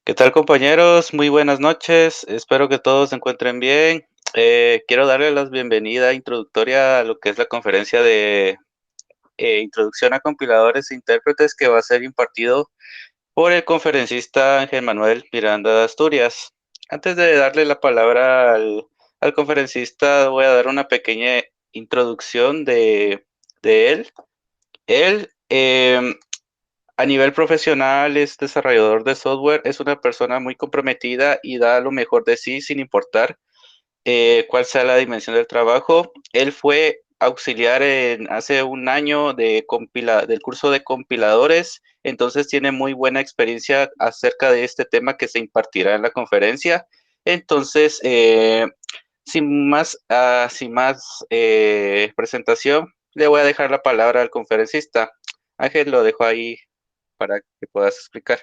¿Qué tal, compañeros? Muy buenas noches. Espero que todos se encuentren bien. Quiero darle la bienvenida introductoria a lo que es la conferencia de Introducción a compiladores e intérpretes que va a ser impartido por el conferencista Ángel Manuel Miranda de Asturias. Antes de darle la palabra al conferencista, voy a dar una pequeña introducción de él. Él, a nivel profesional, es desarrollador de software, es una persona muy comprometida y da lo mejor de sí sin importar cuál sea la dimensión del trabajo. Él fue auxiliar hace un año del curso de compiladores, entonces tiene muy buena experiencia acerca de este tema que se impartirá en la conferencia. Entonces, sin más presentación, le voy a dejar la palabra al conferencista. Ángel, lo dejo ahí para que puedas explicar.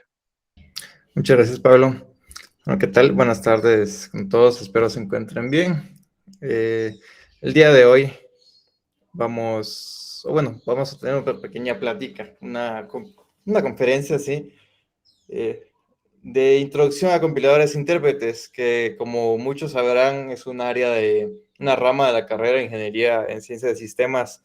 Muchas gracias, Pablo. Bueno, ¿qué tal? Buenas tardes con todos, espero se encuentren bien. El día de hoy vamos a tener una pequeña plática, una conferencia, ¿sí? eh, de introducción a compiladores e intérpretes, que como muchos sabrán es una rama de la carrera de Ingeniería en Ciencias de Sistemas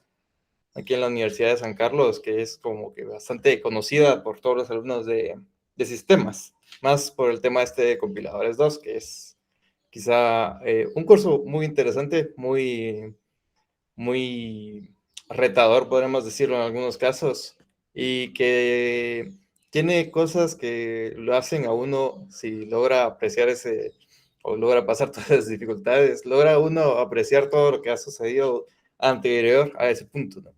aquí en la Universidad de San Carlos, que es como que bastante conocida por todos los alumnos de sistemas, más por el tema este de compiladores 2, que es quizá un curso muy interesante, muy retador, podríamos decirlo en algunos casos, y que tiene cosas que lo hacen a uno, si logra apreciar o logra pasar todas las dificultades, logra uno apreciar todo lo que ha sucedido anterior a ese punto, ¿no?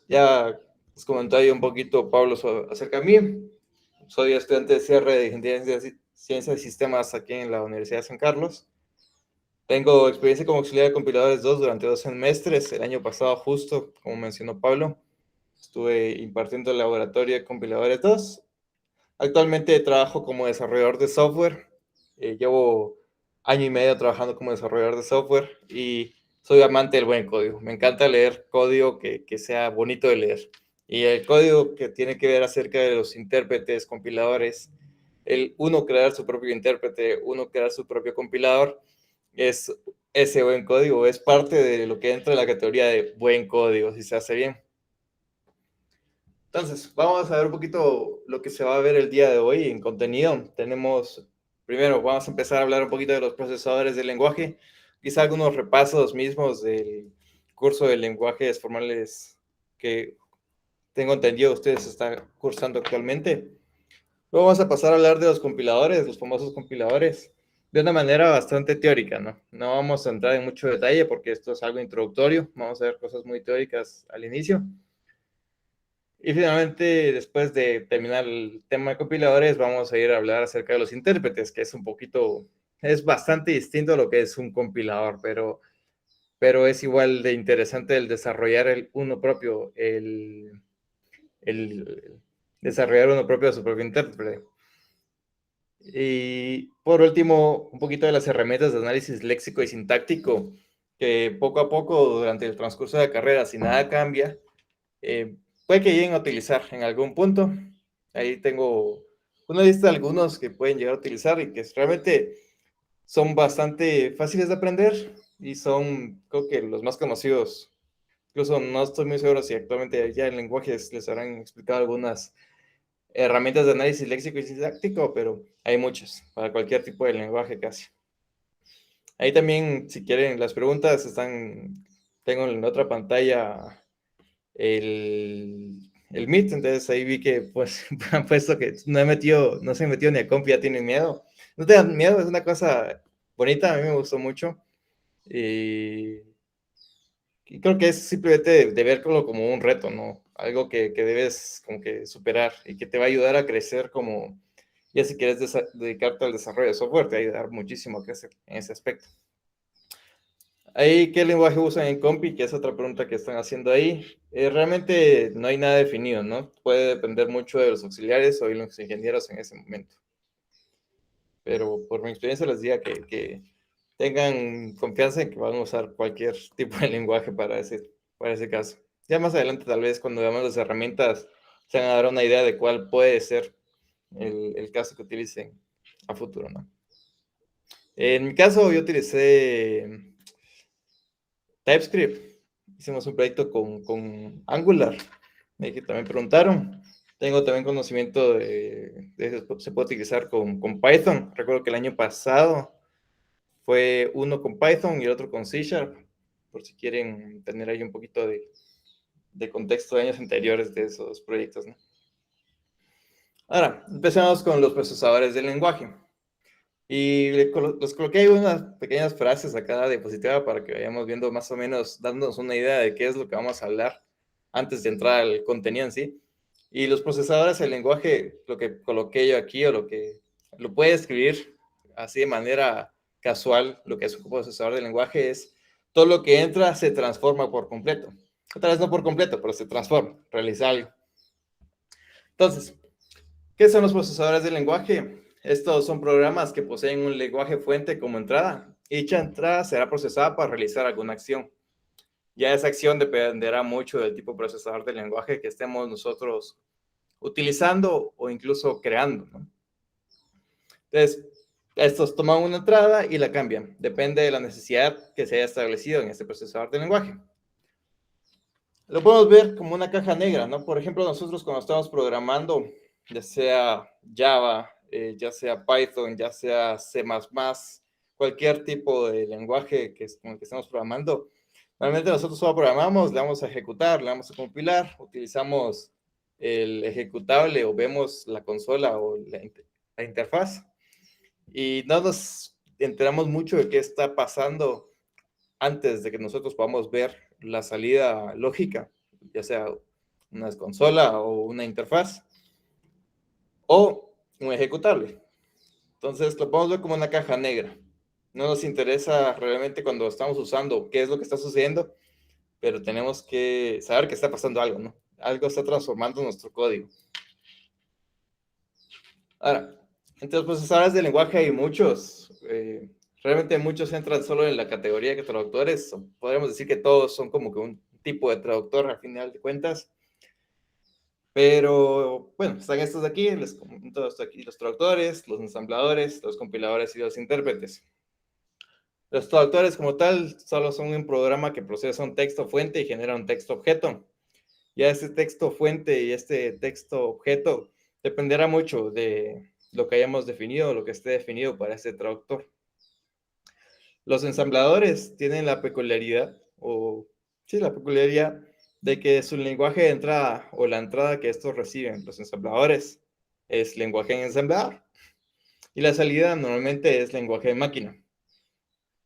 Ya les comentó ahí un poquito Pablo acerca de mí. Soy estudiante de cierre de Ingeniería en Ciencias de Sistemas aquí en la Universidad de San Carlos. Tengo experiencia como auxiliar de compiladores 2 durante 2 semestres. El año pasado, justo, como mencionó Pablo, estuve impartiendo el laboratorio de compiladores 2. Actualmente trabajo como desarrollador de software. Llevo año y medio trabajando como desarrollador de software y soy amante del buen código. Me encanta leer código que sea bonito de leer. Y el código que tiene que ver acerca de los intérpretes, compiladores, el uno crear su propio intérprete, uno crear su propio compilador, es ese buen código, es parte de lo que entra en la categoría de buen código, si se hace bien. Entonces, vamos a ver un poquito lo que se va a ver el día de hoy en contenido. Primero, vamos a empezar a hablar un poquito de los procesadores del lenguaje, quizá algunos repasos mismos del curso de lenguajes formales que tengo entendido ustedes están cursando actualmente. Luego vamos a pasar a hablar de los compiladores, los famosos compiladores, de una manera bastante teórica, ¿no? No vamos a entrar en mucho detalle porque esto es algo introductorio, vamos a ver cosas muy teóricas al inicio. Y finalmente, después de terminar el tema de compiladores, vamos a ir a hablar acerca de los intérpretes, que es bastante distinto a lo que es un compilador, pero es igual de interesante el desarrollar el desarrollar uno propio de su propio intérprete. Y por último, un poquito de las herramientas de análisis léxico y sintáctico, que poco a poco durante el transcurso de la carrera, si nada cambia, puede que lleguen a utilizar en algún punto. Ahí tengo una lista de algunos que pueden llegar a utilizar y que realmente son bastante fáciles de aprender y son, creo que los más conocidos. Incluso no estoy muy seguro si actualmente ya en lenguajes les habrán explicado algunas herramientas de análisis léxico y sintáctico, pero hay muchas para cualquier tipo de lenguaje casi. Ahí también, si quieren, las preguntas tengo en la otra pantalla el Meet, entonces ahí vi que pues han puesto que no se metió ni a comp, ya tienen miedo. No tengan miedo, es una cosa bonita, a mí me gustó mucho. Y creo que es simplemente de verlo como un reto, ¿no? Algo que debes como que superar y que te va a ayudar a crecer como, ya si quieres dedicarte al desarrollo de software, te va a ayudar muchísimo a crecer en ese aspecto. Ahí, ¿qué lenguaje usan en Compi? Que es otra pregunta que están haciendo ahí. Realmente no hay nada definido, ¿no? Puede depender mucho de los auxiliares o de los ingenieros en ese momento. Pero por mi experiencia les diría que tengan confianza en que van a usar cualquier tipo de lenguaje para ese caso. Ya más adelante, tal vez, cuando veamos las herramientas, se van a dar una idea de cuál puede ser el caso que utilicen a futuro, ¿no? En mi caso, yo utilicé TypeScript. Hicimos un proyecto con Angular, que también preguntaron. Tengo también conocimiento se puede utilizar con Python. Recuerdo que el año pasado fue uno con Python y el otro con C Sharp, por si quieren tener ahí un poquito de contexto de años anteriores de esos proyectos, ¿no? Ahora, empezamos con los procesadores del lenguaje. Y los coloqué ahí unas pequeñas frases a cada diapositiva para que vayamos viendo más o menos, dándonos una idea de qué es lo que vamos a hablar antes de entrar al contenido en sí. Y los procesadores del lenguaje, lo que coloqué yo aquí, o lo que lo puede escribir así de manera casual, lo que es un procesador de lenguaje es todo lo que entra se transforma por completo. Otra vez no por completo, pero se transforma, realiza algo. Entonces, ¿qué son los procesadores de lenguaje? Estos son programas que poseen un lenguaje fuente como entrada. Dicha entrada será procesada para realizar alguna acción. Ya esa acción dependerá mucho del tipo de procesador de lenguaje que estemos nosotros utilizando o incluso creando, ¿no? Entonces, estos toman una entrada y la cambian. Depende de la necesidad que se haya establecido en este procesador de lenguaje. Lo podemos ver como una caja negra, ¿no? Por ejemplo, nosotros cuando estamos programando, ya sea Java, ya sea Python, ya sea C++, cualquier tipo de lenguaje con el que estamos programando, normalmente nosotros solo programamos, le vamos a ejecutar, le vamos a compilar, utilizamos el ejecutable o vemos la consola o la interfaz y no nos enteramos mucho de qué está pasando antes de que nosotros podamos ver la salida lógica, ya sea una consola o una interfaz o un ejecutable. Entonces lo podemos ver como una caja negra. No nos interesa realmente cuando estamos usando qué es lo que está sucediendo, pero tenemos que saber que está pasando algo, ¿no? Algo está transformando nuestro código. Ahora, entre los procesadores de lenguaje hay muchos. Realmente muchos entran solo en la categoría de traductores. Podríamos decir que todos son como que un tipo de traductor al final de cuentas. Pero bueno, están estos de aquí, les comento esto aquí, los traductores, los ensambladores, los compiladores y los intérpretes. Los traductores como tal solo son un programa que procesa un texto fuente y genera un texto objeto. Ya este texto fuente y este texto objeto dependerá mucho de lo que hayamos definido, lo que esté definido para este traductor. Los ensambladores tienen la peculiaridad, la peculiaridad de que su lenguaje de entrada o la entrada que estos reciben, los ensambladores, es lenguaje en ensamblador. Y la salida normalmente es lenguaje de máquina.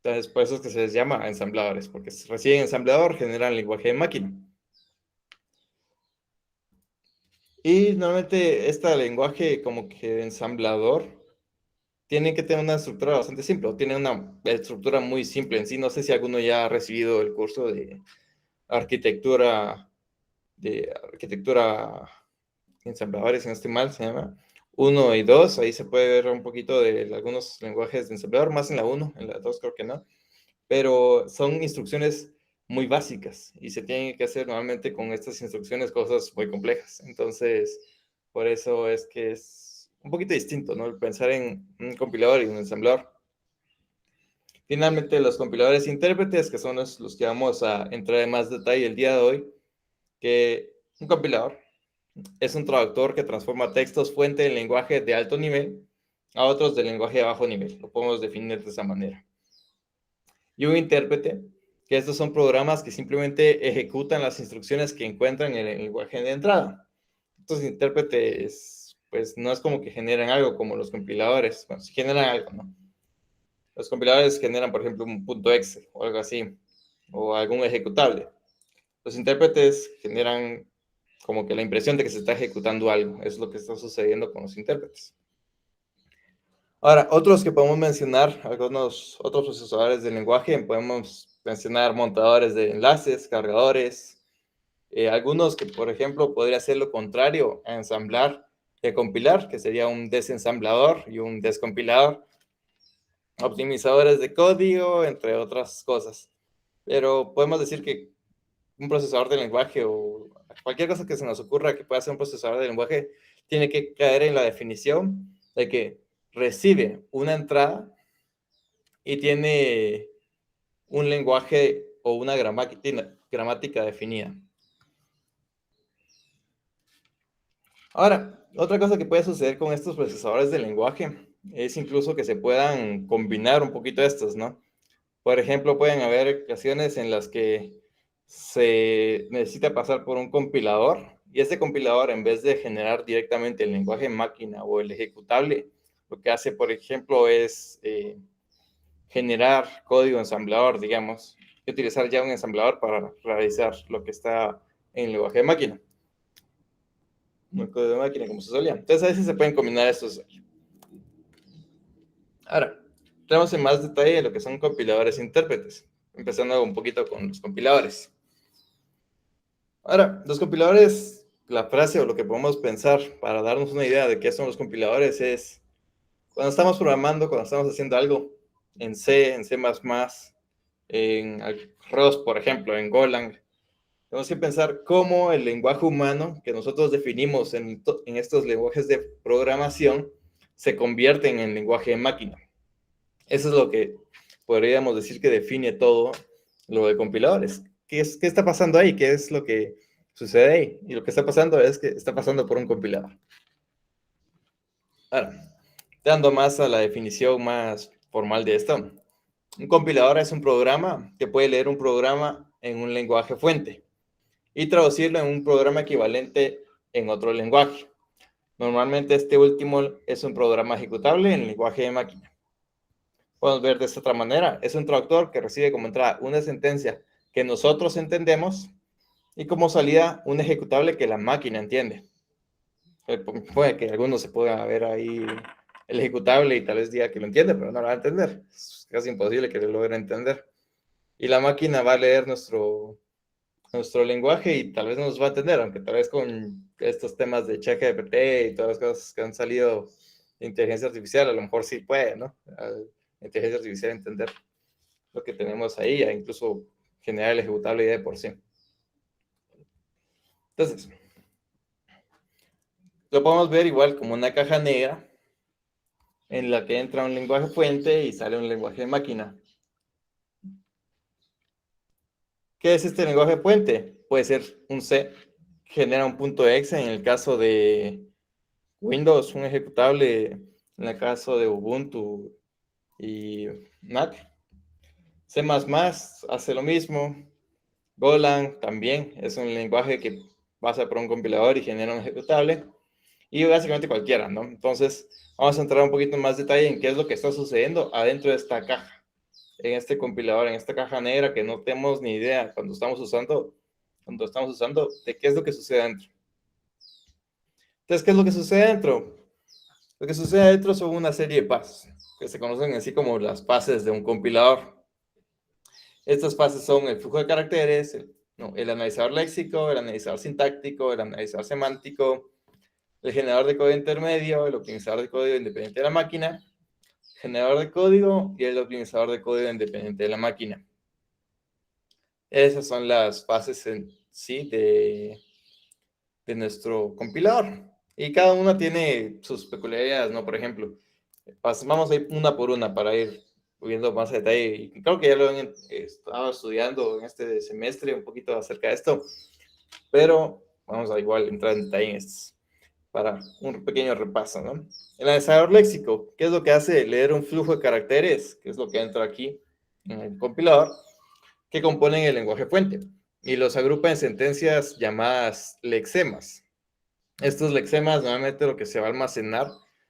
Entonces, por eso es que se les llama ensambladores, porque si reciben ensamblador, generan lenguaje de máquina. Y normalmente este lenguaje como que ensamblador tiene que tener una estructura bastante simple, o tiene una estructura muy simple en sí. No sé si alguno ya ha recibido el curso de arquitectura ensambladores, si no estoy mal, se llama 1 y 2. Ahí se puede ver un poquito de algunos lenguajes de ensamblador, más en la 1, en la 2 creo que no. Pero son instrucciones muy básicas y se tienen que hacer normalmente con estas instrucciones cosas muy complejas. Entonces, por eso es que es un poquito distinto, ¿no? El pensar en un compilador y un ensamblador. Finalmente, los compiladores e intérpretes, que son los que vamos a entrar en más detalle el día de hoy, que un compilador es un traductor que transforma textos fuente en lenguaje de alto nivel a otros de lenguaje de bajo nivel. Lo podemos definir de esa manera. Y un intérprete, que estos son programas que simplemente ejecutan las instrucciones que encuentran en el lenguaje de entrada. Estos intérpretes, pues no es como que generan algo como los compiladores. Bueno, si generan algo, ¿no? Los compiladores generan, por ejemplo, un punto .exe o algo así, o algún ejecutable. Los intérpretes generan como que la impresión de que se está ejecutando algo. Es lo que está sucediendo con los intérpretes. Ahora, otros que podemos mencionar, algunos otros procesadores de lenguaje, podemos mencionar montadores de enlaces, cargadores, algunos que, por ejemplo, podría ser lo contrario a ensamblar y compilar, que sería un desensamblador y un descompilador, optimizadores de código, entre otras cosas. Pero podemos decir que un procesador de lenguaje o cualquier cosa que se nos ocurra que pueda ser un procesador de lenguaje tiene que caer en la definición de que recibe una entrada y tiene un lenguaje o una gramática definida. Ahora, otra cosa que puede suceder con estos procesadores de lenguaje es incluso que se puedan combinar un poquito estos, ¿no? Por ejemplo, pueden haber ocasiones en las que se necesita pasar por un compilador y este compilador, en vez de generar directamente el lenguaje máquina o el ejecutable, lo que hace, por ejemplo, es generar código ensamblador, digamos, y utilizar ya un ensamblador para realizar lo que está en el lenguaje de máquina. Un código de máquina, como se solía. Entonces, a veces se pueden combinar estos. Ahora, entramos en más detalle de lo que son compiladores e intérpretes, empezando un poquito con los compiladores. Ahora, los compiladores, la frase o lo que podemos pensar para darnos una idea de qué son los compiladores es cuando estamos programando, cuando estamos haciendo algo en C, en C++, en ROS, por ejemplo, en Golang, tenemos que pensar cómo el lenguaje humano que nosotros definimos en estos lenguajes de programación se convierte en el lenguaje de máquina. Eso es lo que podríamos decir que define todo lo de compiladores. ¿Qué está pasando ahí? ¿Qué es lo que sucede ahí? Y lo que está pasando es que está pasando por un compilador. Ahora, dando más a la definición más formal de esto. Un compilador es un programa que puede leer un programa en un lenguaje fuente y traducirlo en un programa equivalente en otro lenguaje. Normalmente este último es un programa ejecutable en el lenguaje de máquina. Podemos ver de esta otra manera. Es un traductor que recibe como entrada una sentencia que nosotros entendemos y como salida un ejecutable que la máquina entiende. Puede que algunos se pueda ver ahí el ejecutable y tal vez diga que lo entiende, pero no lo va a entender. Es casi imposible que lo logre entender. Y la máquina va a leer nuestro lenguaje y tal vez no nos va a entender, aunque tal vez con estos temas de ChatGPT y todas las cosas que han salido de inteligencia artificial, a lo mejor sí puede, ¿no? La inteligencia artificial entender lo que tenemos ahí e incluso generar el ejecutable ya de por sí. Entonces, lo podemos ver igual como una caja negra en la que entra un lenguaje fuente y sale un lenguaje de máquina. ¿Qué es este lenguaje fuente? Puede ser un C, genera un punto .exe en el caso de Windows, un ejecutable en el caso de Ubuntu y Mac. C++ hace lo mismo. Golang también es un lenguaje que pasa por un compilador y genera un ejecutable. Y básicamente cualquiera, ¿no? Entonces, vamos a entrar un poquito más detalle en qué es lo que está sucediendo adentro de esta caja, en este compilador, en esta caja negra que no tenemos ni idea cuando estamos usando de qué es lo que sucede adentro. Entonces, ¿qué es lo que sucede adentro? Lo que sucede adentro son una serie de pasos que se conocen así como las fases de un compilador. Estas fases son el flujo de caracteres, el analizador léxico, el analizador sintáctico, el analizador semántico, el generador de código intermedio, el optimizador de código independiente de la máquina, generador de código y el optimizador de código independiente de la máquina. Esas son las fases en sí de nuestro compilador. Y cada una tiene sus peculiaridades, ¿no? Por ejemplo, vamos a ir una por una para ir viendo más detalle. Y creo que ya lo han estado estudiando en este semestre un poquito acerca de esto, pero vamos a igual entrar en detalle en estos para un pequeño repaso, ¿no? El analizador léxico, ¿qué es lo que hace? Leer un flujo de caracteres, que es lo que entra aquí en el compilador, que componen el lenguaje fuente, y los agrupa en sentencias llamadas lexemas. Estos lexemas, normalmente lo que se va a almacenar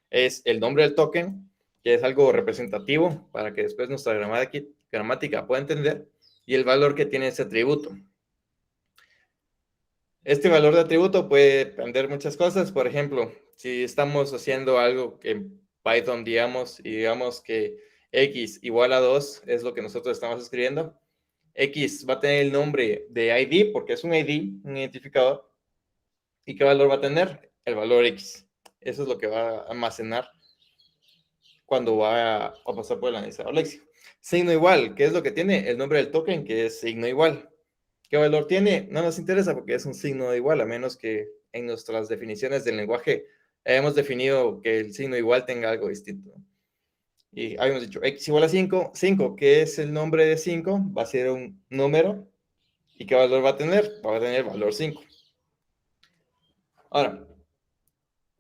es el nombre del token, que es algo representativo para que después nuestra gramática pueda entender, y el valor que tiene ese atributo. Este valor de atributo puede depender muchas cosas. Por ejemplo, si estamos haciendo algo en Python, digamos, y digamos que x igual a 2 es lo que nosotros estamos escribiendo, x va a tener el nombre de ID porque es un ID, un identificador. ¿Y qué valor va a tener? El valor x. Eso es lo que va a almacenar cuando va a pasar por el analizador léxico. Signo igual, ¿qué es lo que tiene? El nombre del token, que es signo igual. ¿Qué valor tiene? No nos interesa porque es un signo de igual, a menos que en nuestras definiciones del lenguaje hemos definido que el signo igual tenga algo distinto. Y habíamos dicho x igual a 5, 5, que es el nombre de 5, va a ser un número. ¿Y qué valor va a tener? Va a tener valor 5. Ahora,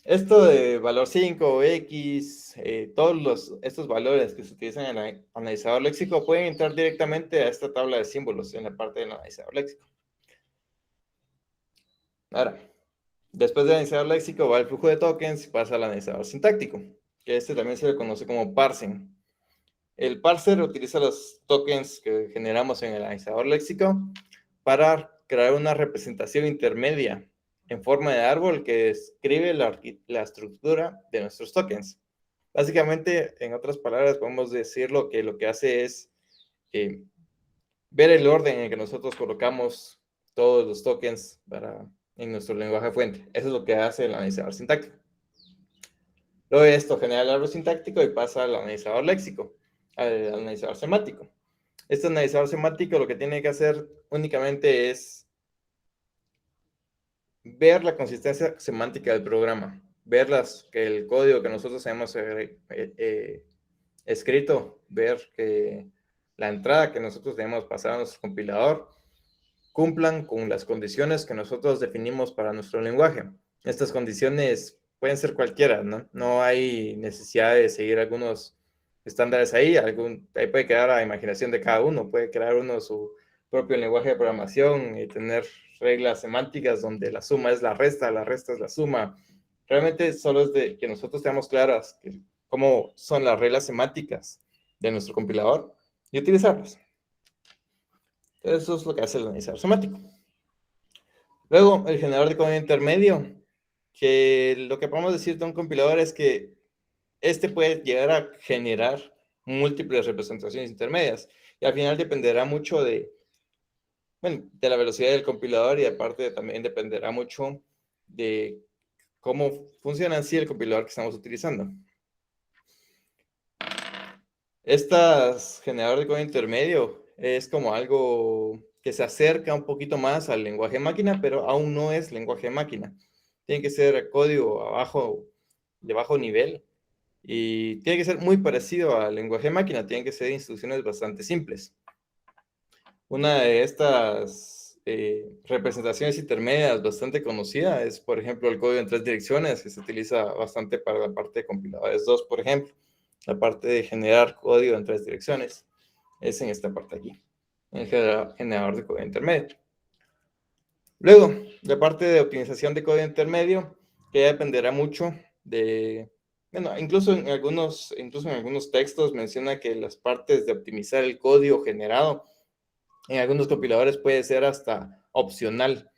esto de valor 5, X, todos estos valores que se utilizan en el analizador léxico pueden entrar directamente a esta tabla de símbolos en la parte del analizador léxico. Ahora, después del analizador léxico va el flujo de tokens y pasa al analizador sintáctico, que este también se le conoce como parsing. El parser utiliza los tokens que generamos en el analizador léxico para crear una representación intermedia en forma de árbol que describe la estructura de nuestros tokens. Básicamente, en otras palabras, podemos decirlo que lo que hace es ver el orden en el que nosotros colocamos todos los tokens en nuestro lenguaje fuente. Eso es lo que hace el analizador sintáctico. Luego esto genera el árbol sintáctico y pasa al analizador léxico, al analizador semántico. Este analizador semántico lo que tiene que hacer únicamente es ver la consistencia semántica del programa, ver que el código que nosotros hemos escrito, ver que la entrada que nosotros debemos pasar a nuestro compilador cumplan con las condiciones que nosotros definimos para nuestro lenguaje. Estas condiciones pueden ser cualquiera, ¿no? No hay necesidad de seguir algunos estándares ahí, ahí puede quedar a la imaginación de cada uno, puede crear uno su propio lenguaje de programación y tener reglas semánticas donde la suma es la resta es la suma. Realmente solo es de que nosotros tengamos claras cómo son las reglas semánticas de nuestro compilador y utilizarlas. Eso es lo que hace el analizador semántico. Luego, el generador de código intermedio, que lo que podemos decir de un compilador es que este puede llegar a generar múltiples representaciones intermedias y al final dependerá mucho de la velocidad del compilador y aparte también dependerá mucho de cómo funciona en sí el compilador que estamos utilizando. Generador de código intermedio es como algo que se acerca un poquito más al lenguaje máquina, pero aún no es lenguaje máquina. Tiene que ser código de bajo nivel y tiene que ser muy parecido al lenguaje máquina. Tienen que ser instrucciones bastante simples. Una de estas representaciones intermedias bastante conocida es, por ejemplo, el código en 3 direcciones, que se utiliza bastante para la parte de compiladores 2, por ejemplo. La parte de generar código en 3 direcciones es en esta parte aquí, en el generador de código intermedio. Luego, la parte de optimización de código intermedio, que ya dependerá mucho de... incluso en algunos textos menciona que las partes de optimizar el código generado en algunos compiladores puede ser hasta opcional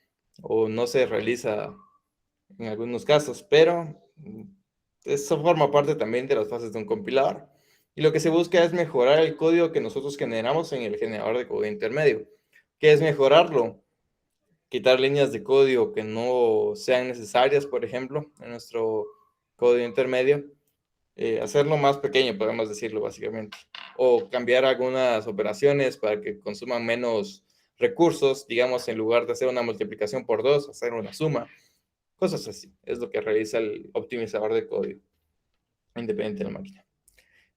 o no se realiza en algunos casos, pero eso forma parte también de las fases de un compilador. Y lo que se busca es mejorar el código que nosotros generamos en el generador de código intermedio. ¿Qué es mejorarlo? Quitar líneas de código que no sean necesarias, por ejemplo, en nuestro código intermedio. Hacerlo más pequeño, podemos decirlo básicamente. O cambiar algunas operaciones para que consuman menos recursos, digamos, en lugar de hacer una multiplicación por 2, hacer una suma. Cosas así, es lo que realiza el optimizador de código, independiente de la máquina.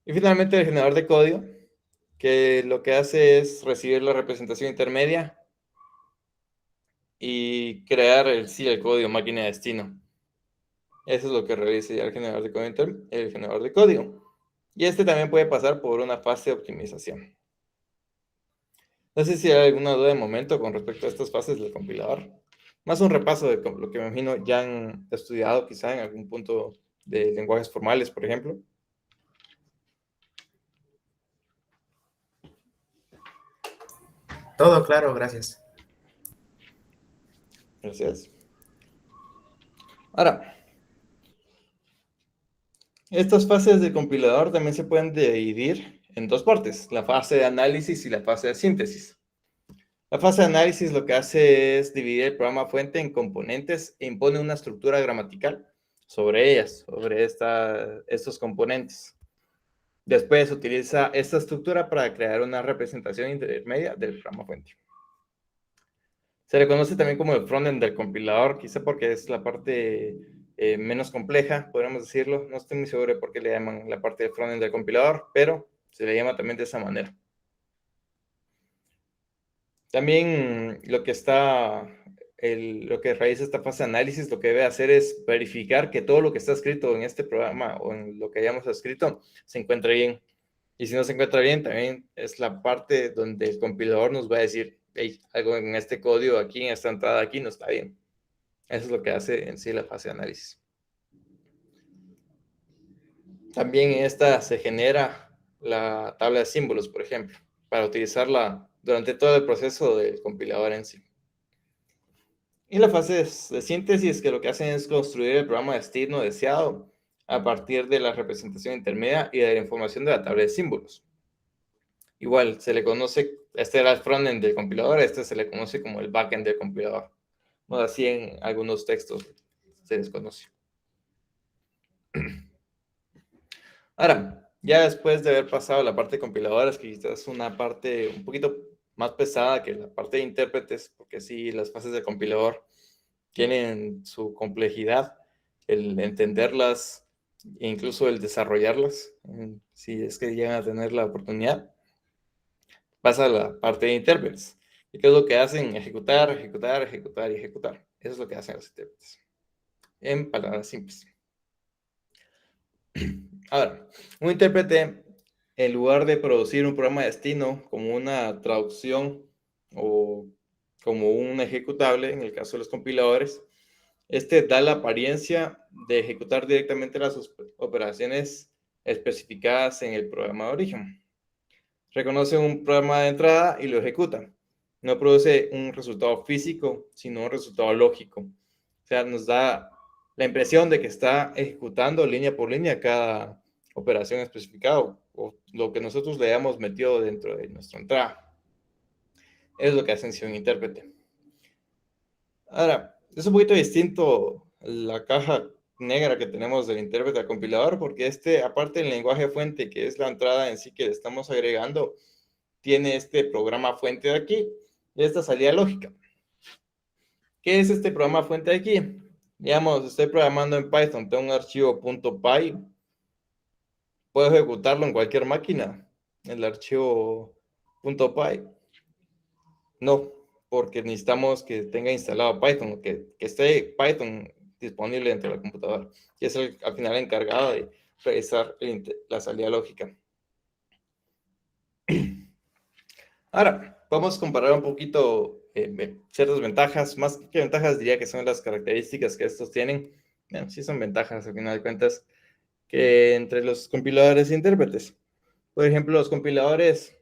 Y finalmente el generador de código, que lo que hace es recibir la representación intermedia y crear el código máquina de destino. Eso es lo que realiza ya el generador de código. Y este también puede pasar por una fase de optimización. No sé si hay alguna duda de momento con respecto a estas fases del compilador. Más un repaso de lo que me imagino ya han estudiado quizá en algún punto de lenguajes formales, por ejemplo. Todo claro, gracias. Gracias. Ahora, estas fases del compilador también se pueden dividir en dos partes, la fase de análisis y la fase de síntesis. La fase de análisis lo que hace es dividir el programa fuente en componentes e impone una estructura gramatical sobre ellas, sobre estos componentes. Después utiliza esta estructura para crear una representación intermedia del programa fuente. Se le conoce también como el frontend del compilador, quizá porque es la parte menos compleja, podríamos decirlo. No estoy muy seguro de por qué le llaman la parte de frontend del compilador, pero se le llama también de esa manera. También lo que realiza esta fase de análisis, lo que debe hacer es verificar que todo lo que está escrito en este programa o en lo que hayamos escrito se encuentre bien. Y si no se encuentra bien, también es la parte donde el compilador nos va a decir, hey, algo en este código aquí, en esta entrada aquí, no está bien. Eso es lo que hace en sí la fase de análisis. También en esta se genera la tabla de símbolos, por ejemplo, para utilizarla durante todo el proceso del compilador en sí. Y la fase de síntesis, que lo que hacen es construir el programa de destino deseado a partir de la representación intermedia y de la información de la tabla de símbolos. Igual, se le conoce, este era el frontend del compilador, este se le conoce como el backend del compilador. No, así en algunos textos se desconoce. Ahora, ya después de haber pasado la parte de compiladores, que quizás es una parte un poquito más pesada que la parte de intérpretes, porque sí, las fases de compilador tienen su complejidad, el entenderlas e incluso el desarrollarlas, si es que llegan a tener la oportunidad. Pasa a la parte de intérpretes. ¿Y qué es lo que hacen? Ejecutar, ejecutar, ejecutar y ejecutar. Eso es lo que hacen los intérpretes. En palabras simples. Ahora, un intérprete, en lugar de producir un programa de destino como una traducción o como un ejecutable, en el caso de los compiladores, este da la apariencia de ejecutar directamente las operaciones especificadas en el programa de origen. Reconoce un programa de entrada y lo ejecuta. No produce un resultado físico, sino un resultado lógico. O sea, nos da la impresión de que está ejecutando línea por línea cada operación especificada o lo que nosotros le hayamos metido dentro de nuestra entrada. Es lo que hace en sí un intérprete. Ahora, es un poquito distinto la caja negra que tenemos del intérprete al compilador, porque aparte del lenguaje fuente, que es la entrada en sí que le estamos agregando, tiene este programa fuente de aquí y esta salida lógica. ¿Qué es este programa fuente de aquí? Digamos, estoy programando en Python, tengo un archivo .py, puedo ejecutarlo en cualquier máquina, el archivo .py. No, porque necesitamos que tenga instalado Python, que esté Python disponible dentro del computador, que es al final encargado de realizar la salida lógica. Ahora, vamos a comparar un poquito ciertas ventajas, más que ventajas diría que son las características que estos tienen. Bueno, sí son ventajas al final de cuentas, que entre los compiladores e intérpretes. Por ejemplo, los compiladores,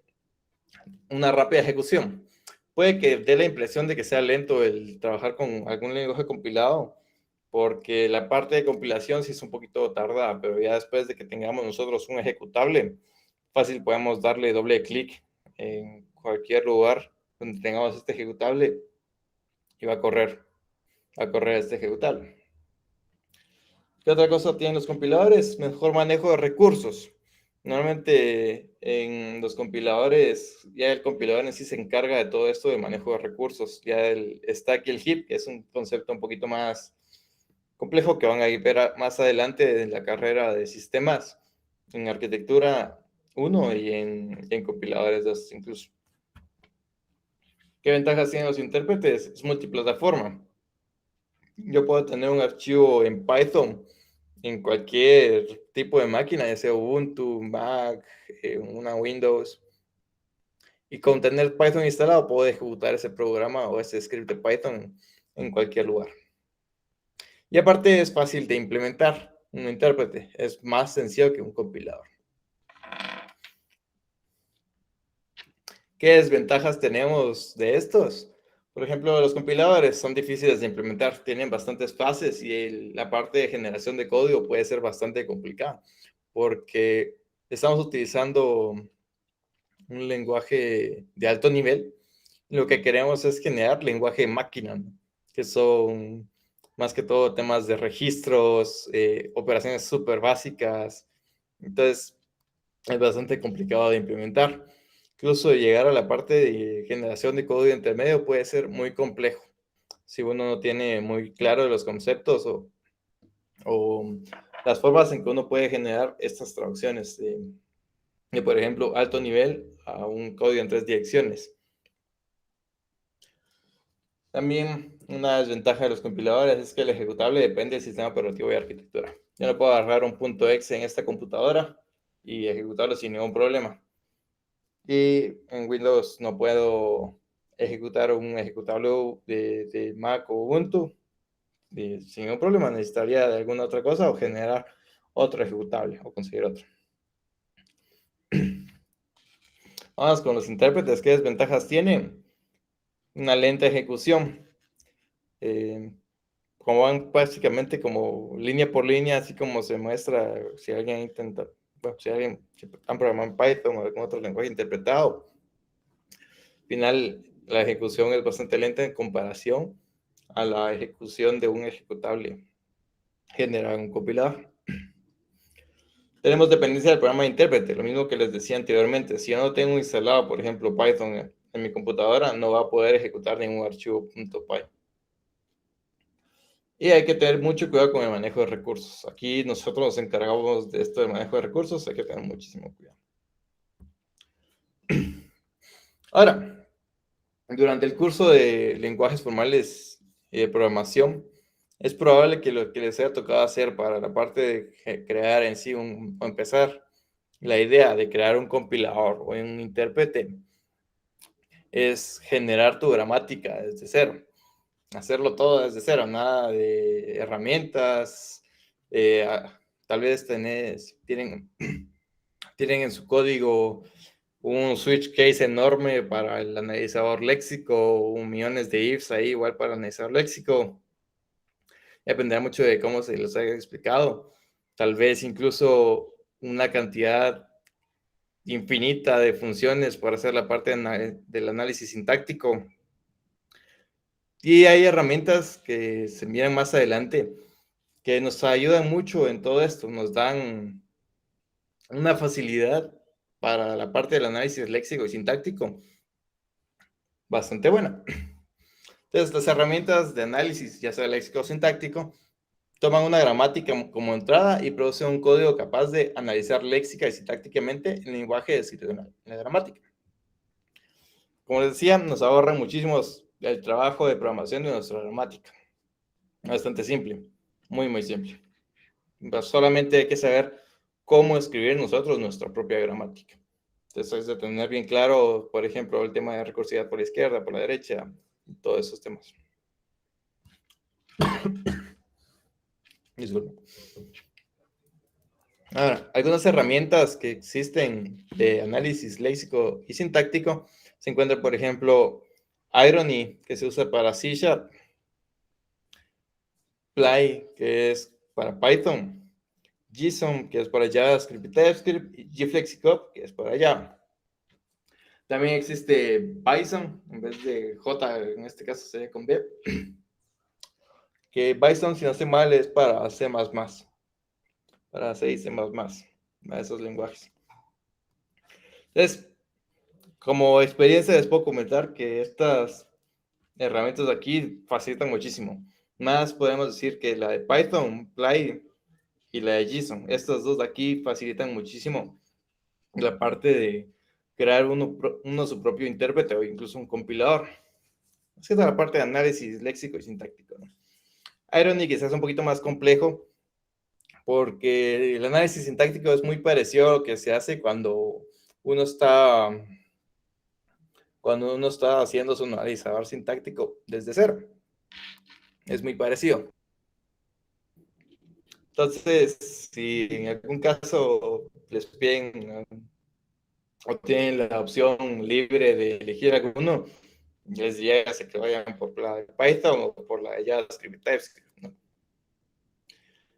una rápida ejecución. Puede que dé la impresión de que sea lento el trabajar con algún lenguaje compilado, porque la parte de compilación sí es un poquito tardada, pero ya después de que tengamos nosotros un ejecutable, fácil podemos darle doble clic en cualquier lugar donde tengamos este ejecutable y va a correr este ejecutable. ¿Qué otra cosa tienen los compiladores? Mejor manejo de recursos. Normalmente en los compiladores, ya el compilador en sí se encarga de todo esto de manejo de recursos. Ya el stack y el heap, que es un concepto un poquito más complejo que van a ver más adelante en la carrera de sistemas, en arquitectura 1 y en compiladores 2 incluso. ¿Qué ventajas tienen los intérpretes? Es multiplataforma. Yo puedo tener un archivo en Python en cualquier tipo de máquina, ya sea Ubuntu, Mac, una Windows. Y con tener Python instalado, puedo ejecutar ese programa o ese script de Python en cualquier lugar. Y aparte es fácil de implementar un intérprete. Es más sencillo que un compilador. ¿Qué desventajas tenemos de estos? Por ejemplo, los compiladores son difíciles de implementar, tienen bastantes fases y la parte de generación de código puede ser bastante complicada porque estamos utilizando un lenguaje de alto nivel. Lo que queremos es generar lenguaje de máquina, ¿no? Que son más que todo temas de registros, operaciones súper básicas. Entonces, es bastante complicado de implementar. Incluso llegar a la parte de generación de código intermedio puede ser muy complejo si uno no tiene muy claro los conceptos o o las formas en que uno puede generar estas traducciones de, por ejemplo, alto nivel a un código en 3 direcciones. También una desventaja de los compiladores es que el ejecutable depende del sistema operativo y arquitectura. Yo no puedo agarrar un .exe en esta computadora y ejecutarlo sin ningún problema. Y en Windows no puedo ejecutar un ejecutable de Mac o Ubuntu sin ningún problema. Necesitaría de alguna otra cosa o generar otro ejecutable o conseguir otro. Vamos con los intérpretes. ¿Qué desventajas tienen? Una lenta ejecución. Como van básicamente como línea por línea, así como se muestra si alguien intenta, bueno, si alguien han programado en Python o algún otro lenguaje interpretado. Al final, la ejecución es bastante lenta en comparación a la ejecución de un ejecutable generado en un compilador. Tenemos dependencia del programa de intérprete, lo mismo que les decía anteriormente. Si yo no tengo instalado, por ejemplo, Python en mi computadora, no va a poder ejecutar ningún archivo .py. Y hay que tener mucho cuidado con el manejo de recursos. Aquí nosotros nos encargamos de esto del manejo de recursos, hay que tener muchísimo cuidado. Ahora, durante el curso de lenguajes formales de programación, es probable que lo que les haya tocado hacer para la parte de crear en sí, o empezar la idea de crear un compilador o un intérprete, es generar tu gramática desde cero. Hacerlo todo desde cero, nada de herramientas. Tal vez tienen en su código un switch case enorme para el analizador léxico, millones de ifs ahí igual para el analizador léxico. Dependerá mucho de cómo se los haya explicado. Tal vez incluso una cantidad infinita de funciones para hacer la parte del análisis sintáctico. Y hay herramientas que se miran más adelante que nos ayudan mucho en todo esto, nos dan una facilidad para la parte del análisis léxico y sintáctico bastante buena. Entonces, las herramientas de análisis, ya sea léxico o sintáctico, toman una gramática como entrada y producen un código capaz de analizar léxica y sintácticamente el lenguaje descrito en la gramática. Como les decía, nos ahorran muchísimo el trabajo de programación de nuestra gramática. Bastante simple, muy, muy simple. Solamente hay que saber cómo escribir nosotros nuestra propia gramática. Entonces, es de tener bien claro, por ejemplo, el tema de recursividad por la izquierda, por la derecha, todos esos temas. Disculpe. Ahora, algunas herramientas que existen de análisis léxico y sintáctico se encuentran, por ejemplo, Irony, que se usa para C#, Ply, que es para Python, JSON, que es para JavaScript y TypeScript, y GFlexicop, que es para Java. También existe Bison, en vez de J, en este caso sería con B, que Bison, si no estoy mal, es para C++, para C y C++, para esos lenguajes. Entonces, como experiencia les puedo comentar que estas herramientas de aquí facilitan muchísimo. Más podemos decir que la de Python, Ply y la de JSON, estas dos de aquí facilitan muchísimo la parte de crear uno su propio intérprete o incluso un compilador. Es que es la parte de análisis léxico y sintáctico, ¿no? Irony quizás es un poquito más complejo porque el análisis sintáctico es muy parecido a lo que se hace cuando uno está haciendo su analizador sintáctico desde cero. Es muy parecido. Entonces, si en algún caso les piden o tienen la opción libre de elegir alguno, les llega a que vayan por la de Python o por la de JavaScript y TypeScript, ¿no?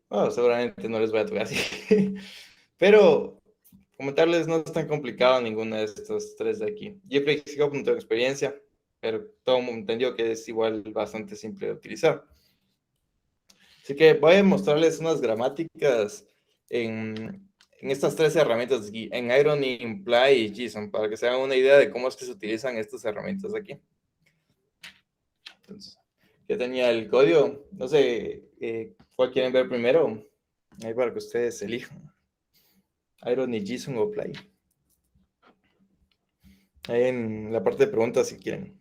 Bueno, seguramente no les voy a tocar así. Pero comentarles, no es tan complicado ninguna de estos tres de aquí. GFlexicop no tengo experiencia, pero todo el mundo entendió que es igual bastante simple de utilizar. Así que voy a mostrarles unas gramáticas en estas tres herramientas aquí, en Irony, Imply y JSON, para que se hagan una idea de cómo es que se utilizan estas herramientas aquí. Entonces, ya tenía el código. No sé, ¿Cuál quieren ver primero? Ahí para que ustedes elijan. Iron y Jason o Play. Ahí en la parte de preguntas si quieren.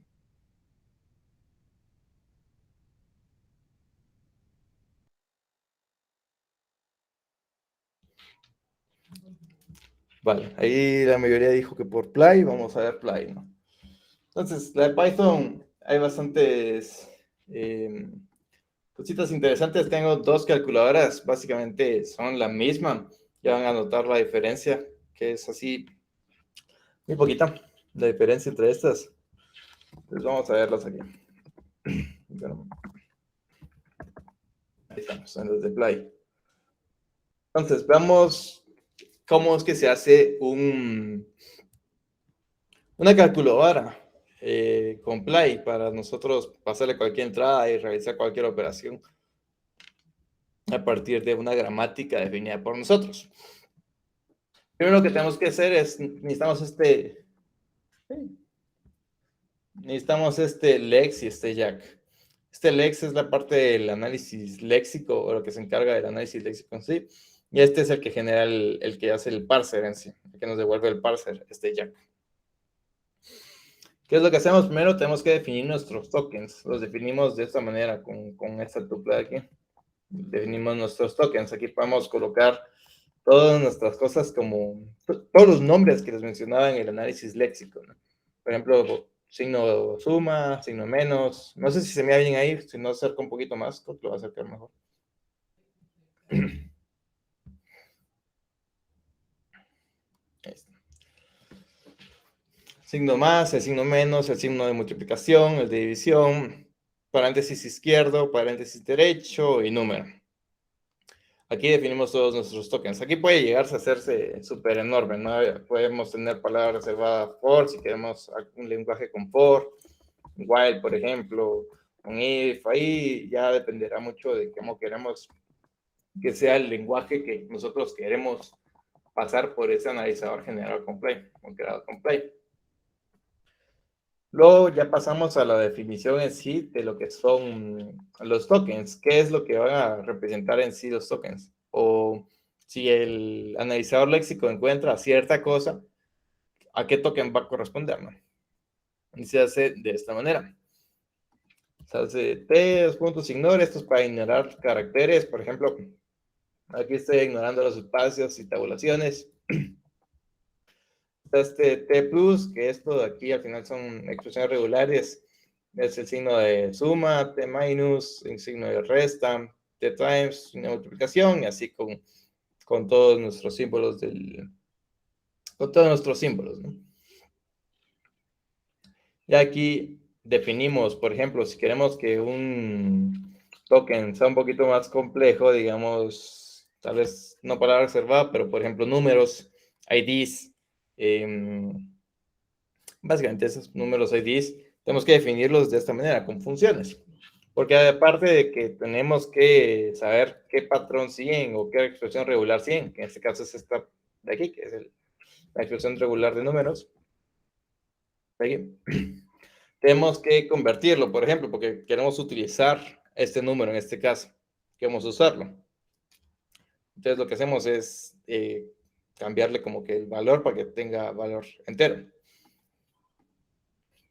Vale, ahí la mayoría dijo que por Play, vamos a ver Play, ¿no? Entonces, la de Python, hay bastantes cositas interesantes. Tengo dos calculadoras, básicamente son la misma. Ya van a notar la diferencia, que es así, muy poquita, la diferencia entre estas. Entonces, vamos a verlas aquí. Ahí estamos, en los de Play. Entonces, veamos cómo es que se hace una calculadora con Play para nosotros pasarle cualquier entrada y realizar cualquier operación a partir de una gramática definida por nosotros. Primero lo que tenemos que hacer es, necesitamos este lex y este jack. Este lex es la parte del análisis léxico, o lo que se encarga del análisis léxico en sí, y este es el que genera el que hace el parser en sí, el que nos devuelve el parser, este jack. ¿Qué es lo que hacemos? Primero tenemos que definir nuestros tokens. Los definimos de esta manera, con esta tupla de aquí. Definimos nuestros tokens. Aquí podemos colocar todas nuestras cosas como todos los nombres que les mencionaba en el análisis léxico, ¿no? Por ejemplo, signo suma, signo menos. No sé si se me ve bien ahí, si no acerco un poquito más, creo que lo va a acercar mejor. Signo más, el signo menos, el signo de multiplicación, el de división, paréntesis izquierdo, paréntesis derecho y número. Aquí definimos todos nuestros tokens. Aquí puede llegarse a hacerse súper enorme, ¿no? Podemos tener palabras reservadas for, si queremos un lenguaje con for, while, por ejemplo, con if, ahí ya dependerá mucho de cómo queremos que sea el lenguaje que nosotros queremos pasar por ese analizador generado con Play, o creado con Play. Luego ya pasamos a la definición en sí de lo que son los tokens. ¿Qué es lo que van a representar en sí los tokens? O si el analizador léxico encuentra cierta cosa, ¿a qué token va a corresponder? ¿No? Y se hace de esta manera. Se hace T, dos puntos, ignore. Esto es para ignorar caracteres. Por ejemplo, aquí estoy ignorando los espacios y tabulaciones. Este T plus, que esto de aquí al final son expresiones regulares, es el signo de suma, T minus, el signo de resta, T times, signo de multiplicación, y así con todos nuestros símbolos ¿no? Y aquí definimos, por ejemplo, si queremos que un token sea un poquito más complejo, digamos, tal vez no palabra reservada, pero por ejemplo números, IDs, básicamente esos números IDs, tenemos que definirlos de esta manera, con funciones. Porque aparte de que tenemos que saber qué patrón siguen o qué expresión regular siguen, que en este caso es esta de aquí, que es la expresión regular de números, aquí, tenemos que convertirlo, por ejemplo, porque queremos utilizar este número en este caso, queremos usarlo. Entonces lo que hacemos es cambiarle como que el valor para que tenga valor entero.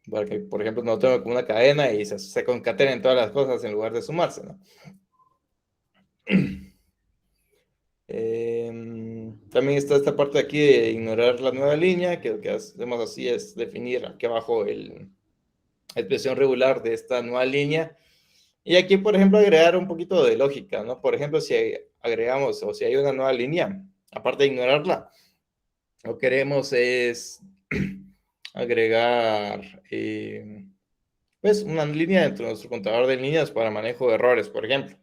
Para que, por ejemplo, no tengo como una cadena y se concatenen todas las cosas en lugar de sumarse, ¿no? También está esta parte de aquí de ignorar la nueva línea, que lo que hacemos así es definir aquí abajo la expresión regular de esta nueva línea. Y aquí, por ejemplo, agregar un poquito de lógica, ¿no? Por ejemplo, si agregamos o si hay una nueva línea, aparte de ignorarla, lo que queremos es agregar pues una línea dentro de nuestro contador de líneas para manejo de errores, por ejemplo.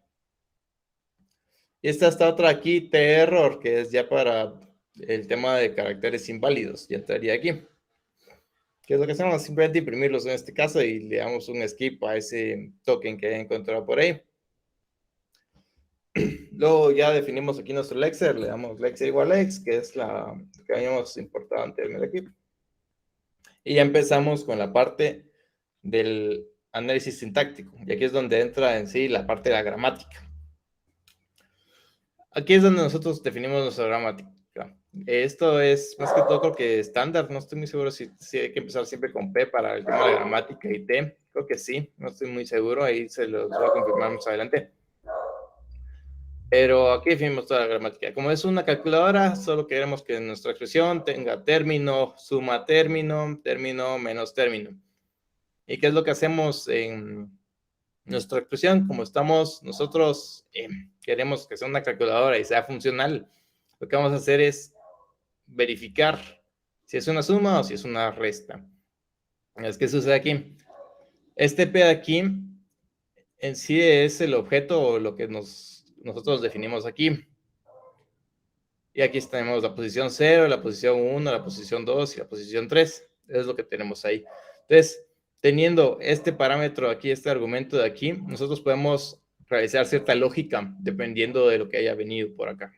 Y esta otra aquí, T-error, que es ya para el tema de caracteres inválidos. Ya entraría aquí. ¿Qué es lo que hacemos? Simplemente imprimirlos en este caso y le damos un skip a ese token que he encontrado por ahí. Luego ya definimos aquí nuestro lexer, le damos lexer igual a x, que es la que habíamos importado anteriormente aquí. Y ya empezamos con la parte del análisis sintáctico. Y aquí es donde entra en sí la parte de la gramática. Aquí es donde nosotros definimos nuestra gramática. Esto es más que todo creo que estándar, no estoy muy seguro si hay que empezar siempre con P para el tema de gramática y T, creo que sí, no estoy muy seguro, ahí se los voy a confirmar más adelante. Pero aquí definimos toda la gramática. Como es una calculadora, solo queremos que nuestra expresión tenga término, suma término, término menos término. ¿Y qué es lo que hacemos en nuestra expresión? Como nosotros queremos que sea una calculadora y sea funcional, lo que vamos a hacer es verificar si es una suma o si es una resta. ¿Qué sucede aquí? Este P de aquí en sí es el objeto o lo que nosotros definimos aquí. Y aquí tenemos la posición 0, la posición 1, la posición 2 y la posición 3. Es lo que tenemos ahí. Entonces, teniendo este parámetro aquí, este argumento de aquí, nosotros podemos realizar cierta lógica dependiendo de lo que haya venido por acá.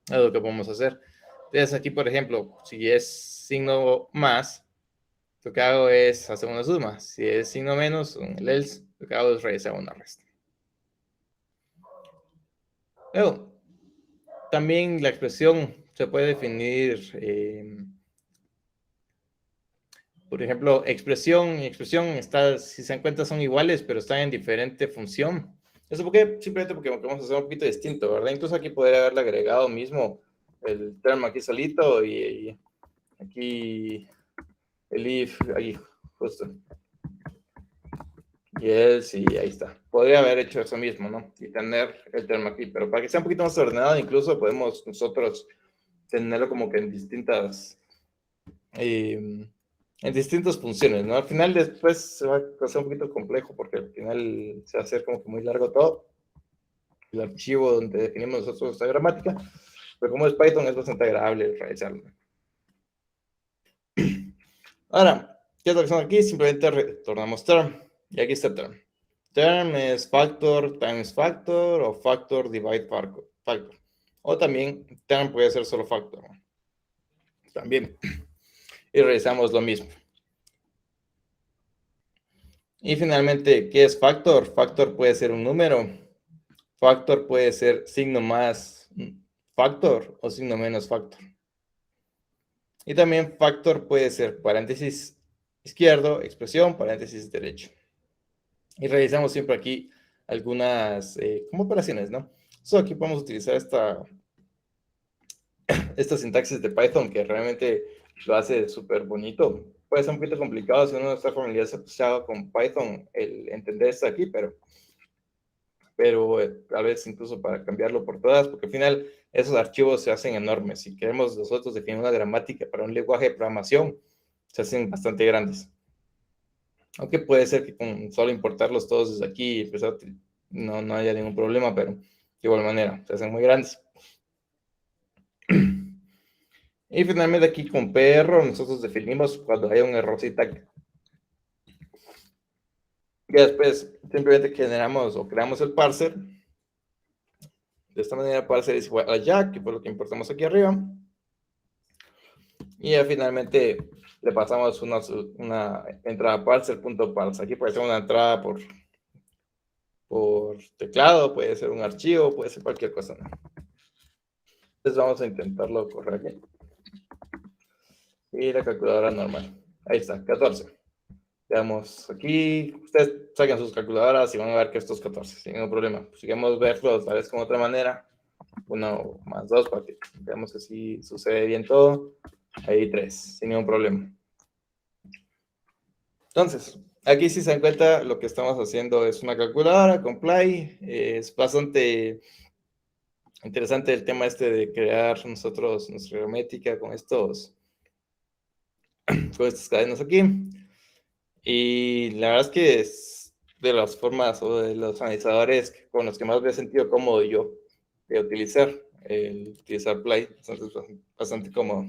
Es lo que podemos hacer. Entonces, aquí, por ejemplo, si es signo más, lo que hago es hacer una suma. Si es signo menos, el else, lo que hago es realizar una resta. Luego, también la expresión se puede definir, por ejemplo, expresión y expresión, si se dan cuenta, son iguales, pero están en diferente función. ¿Eso por qué? Simplemente porque vamos a hacer un poquito distinto, ¿verdad? Incluso aquí podría haberle agregado mismo el term aquí solito y aquí el if, ahí, justo. Y else, y ahí está. Podría haber hecho eso mismo, ¿no? Y tener el term aquí, pero para que sea un poquito más ordenado, incluso podemos nosotros tenerlo como que en distintas funciones, ¿no? Al final después se va a hacer un poquito complejo porque al final se va a hacer como que muy largo todo. El archivo donde definimos nosotros esta gramática, pero como es Python es bastante agradable realizarlo. Ahora, ¿qué es lo que hacemos aquí? Simplemente retornamos term. Y aquí está term. Term es factor times factor o factor divide factor. O también term puede ser solo factor. También. Y realizamos lo mismo. Y finalmente, ¿qué es factor? Factor puede ser un número. Factor puede ser signo más factor o signo menos factor. Y también factor puede ser paréntesis izquierdo, expresión, paréntesis derecho. Y realizamos siempre aquí algunas como operaciones, ¿no? Aquí podemos utilizar esta sintaxis de Python que realmente lo hace súper bonito. Puede ser un poquito complicado si uno no está familiarizado con Python el entender esto aquí, pero a veces incluso para cambiarlo por todas, porque al final esos archivos se hacen enormes. Si queremos nosotros definir una gramática para un lenguaje de programación, se hacen bastante grandes. Aunque puede ser que con solo importarlos todos desde aquí empezar, no haya ningún problema, pero de igual manera, se hacen muy grandes. Y finalmente aquí con perro nosotros definimos cuando hay un errorcito aquí. Y después simplemente generamos o creamos el parser. De esta manera, parser es igual a Jack, que fue lo que importamos aquí arriba. Y ya finalmente le pasamos una entrada parser.parse. Aquí puede ser una entrada por teclado, puede ser un archivo, puede ser cualquier cosa, ¿no? Entonces vamos a intentarlo correr aquí. Y la calculadora normal. Ahí está, 14. Veamos aquí. Ustedes saquen sus calculadoras y van a ver que esto es 14, sin ningún problema. Si queremos verlo tal vez con otra manera, 1 más 2, para que veamos que sí sucede bien todo. Ahí 3, sin ningún problema. Entonces, aquí si se dan cuenta, lo que estamos haciendo es una calculadora, comply. Es bastante interesante el tema este de crear nosotros nuestra hermética con estas cadenas aquí. Y la verdad es que es de las formas o de los analizadores con los que más me he sentido cómodo yo de utilizar Play. Bastante cómodo.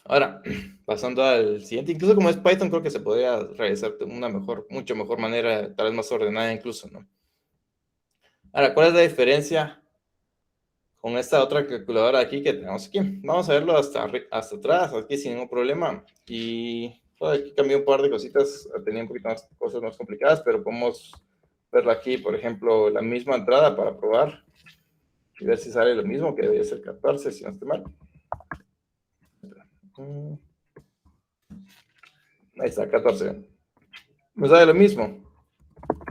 Ahora, pasando al siguiente, incluso como es Python, creo que se podría realizar de una mucho mejor manera, tal vez más ordenada incluso, ¿no? Ahora, ¿cuál es la diferencia con esta otra calculadora aquí que tenemos aquí? Vamos a verlo hasta atrás, aquí sin ningún problema. Y aquí cambié un par de cositas, tenía un poquito más cosas más complicadas, pero podemos verla aquí, por ejemplo, la misma entrada para probar y ver si sale lo mismo, que debería ser 14, si no estoy mal. Ahí está, 14. Me sale lo mismo.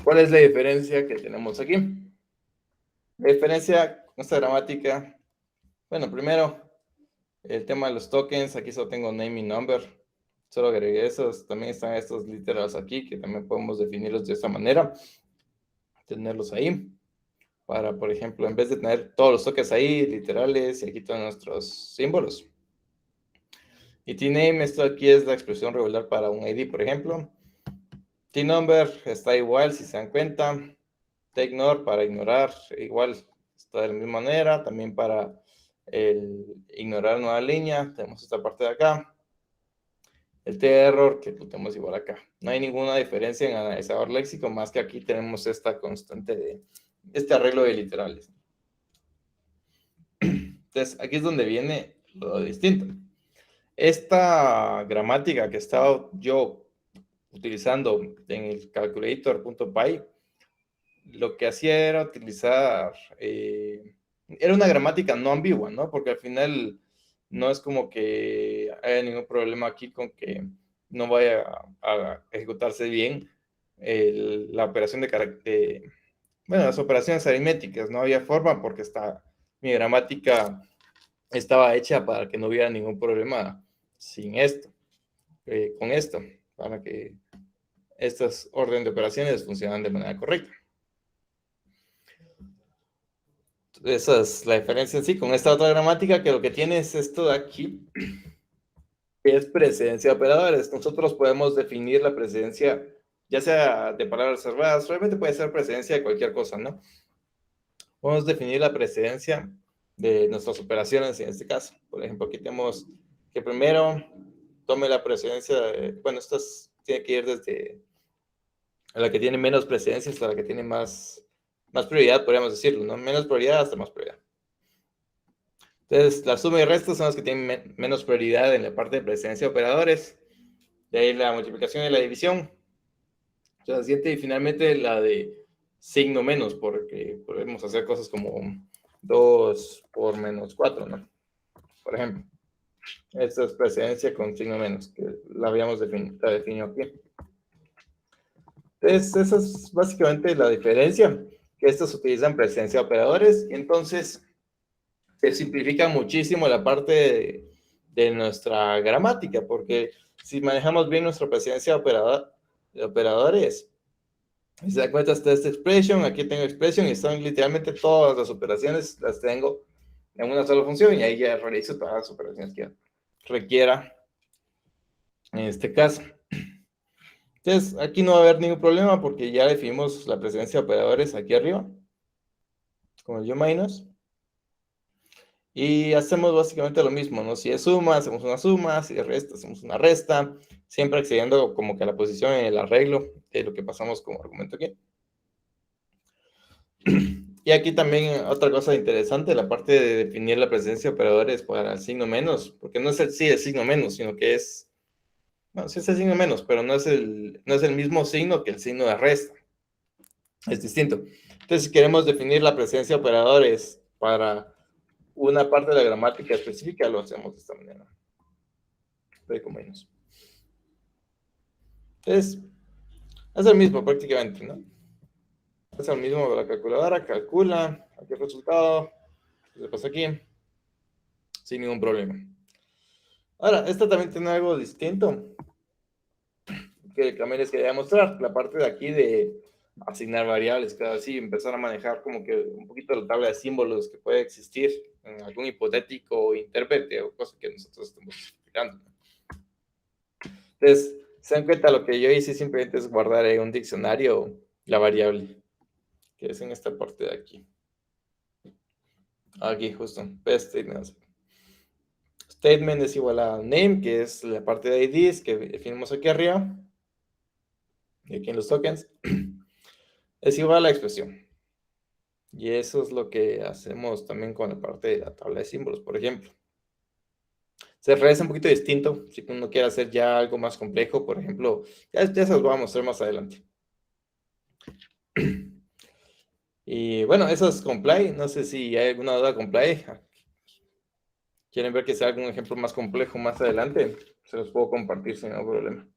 ¿Cuál es la diferencia que tenemos aquí? La diferencia con esta gramática, bueno, primero, el tema de los tokens, aquí solo tengo name y number, solo agregué esos, también están estos literals aquí, que también podemos definirlos de esta manera, tenerlos ahí, para, por ejemplo, en vez de tener todos los tokens ahí, literales, y aquí todos nuestros símbolos. Y tname, esto aquí es la expresión regular para un ID, por ejemplo. Tnumber está igual, si se dan cuenta. Tignore para ignorar, igual está de la misma manera. También para ignorar nueva línea, tenemos esta parte de acá. El t-error, que lo tenemos igual acá. No hay ninguna diferencia en analizador léxico, más que aquí tenemos esta constante de este arreglo de literales. Entonces, aquí es donde viene lo distinto. Esta gramática que estaba yo utilizando en el calculator.py, lo que hacía era utilizar, era una gramática no ambigua, ¿no? Porque al final no es como que haya ningún problema aquí con que no vaya a ejecutarse bien la operación bueno, las operaciones aritméticas, no había forma porque mi gramática estaba hecha para que no hubiera ningún problema sin esto, con esto, para que estas órdenes de operaciones funcionan de manera correcta. Esa es la diferencia en sí con esta otra gramática, que lo que tiene es esto de aquí, que es precedencia de operadores. Nosotros podemos definir la precedencia, ya sea de palabras reservadas, realmente puede ser precedencia de cualquier cosa, ¿no? Podemos definir la precedencia de nuestras operaciones en este caso. Por ejemplo, aquí tenemos que primero tome la precedencia, bueno, esto tiene que ir desde la que tiene menos precedencia hasta la que tiene más prioridad, podríamos decirlo, ¿no? Menos prioridad hasta más prioridad. Entonces, la suma y resta son las que tienen menos prioridad en la parte de precedencia de operadores. De ahí la multiplicación y la división. Y finalmente la de signo menos, porque podemos hacer cosas como 2 por menos 4, ¿no? Por ejemplo. Esta es precedencia con signo menos, que la habíamos definido aquí. Entonces, esa es básicamente la diferencia, que estos utilizan precedencia de operadores, y entonces se simplifica muchísimo la parte de nuestra gramática, porque si manejamos bien nuestra precedencia de operadores, si se da cuenta, está esta expression, aquí tengo expression, y están literalmente todas las operaciones, las tengo en una sola función, y ahí ya realizo todas las operaciones que requiera en este caso. Entonces, aquí no va a haber ningún problema, porque ya definimos la precedencia de operadores aquí arriba, con el U-. Y hacemos básicamente lo mismo, ¿no? Si es suma, hacemos una suma, si es resta, hacemos una resta, siempre accediendo como que a la posición en el arreglo de lo que pasamos como argumento aquí. Y aquí también otra cosa interesante, la parte de definir la presencia de operadores para el signo menos, porque no es el signo menos, sino que es, bueno, sí es el signo menos, pero no es el mismo signo que el signo de resta. Es distinto. Entonces, si queremos definir la presencia de operadores para una parte de la gramática específica, lo hacemos de esta manera. Con menos. Entonces, es el mismo prácticamente, ¿no? Es el mismo de la calculadora, calcula, aquí el resultado, se pasa aquí, sin ningún problema. Ahora, esta también tiene algo distinto, que también les quería mostrar, la parte de aquí de asignar variables, cada así, empezar a manejar como que un poquito la tabla de símbolos que puede existir en algún hipotético intérprete o cosa que nosotros estamos explicando. Entonces, se dan cuenta, lo que yo hice simplemente es guardar en un diccionario la variable, que es en esta parte de aquí. Aquí justo, statement. Statement es igual a name, que es la parte de IDs que definimos aquí arriba. Y aquí en los tokens. Es igual a la expresión. Y eso es lo que hacemos también con la parte de la tabla de símbolos, por ejemplo. Se realiza un poquito distinto. Si uno quiere hacer ya algo más complejo, por ejemplo, ya se los voy a mostrar más adelante. Y bueno, eso es con Play. No sé si hay alguna duda con Play. ¿Quieren ver que sea algún ejemplo más complejo más adelante? Se los puedo compartir sin ningún problema.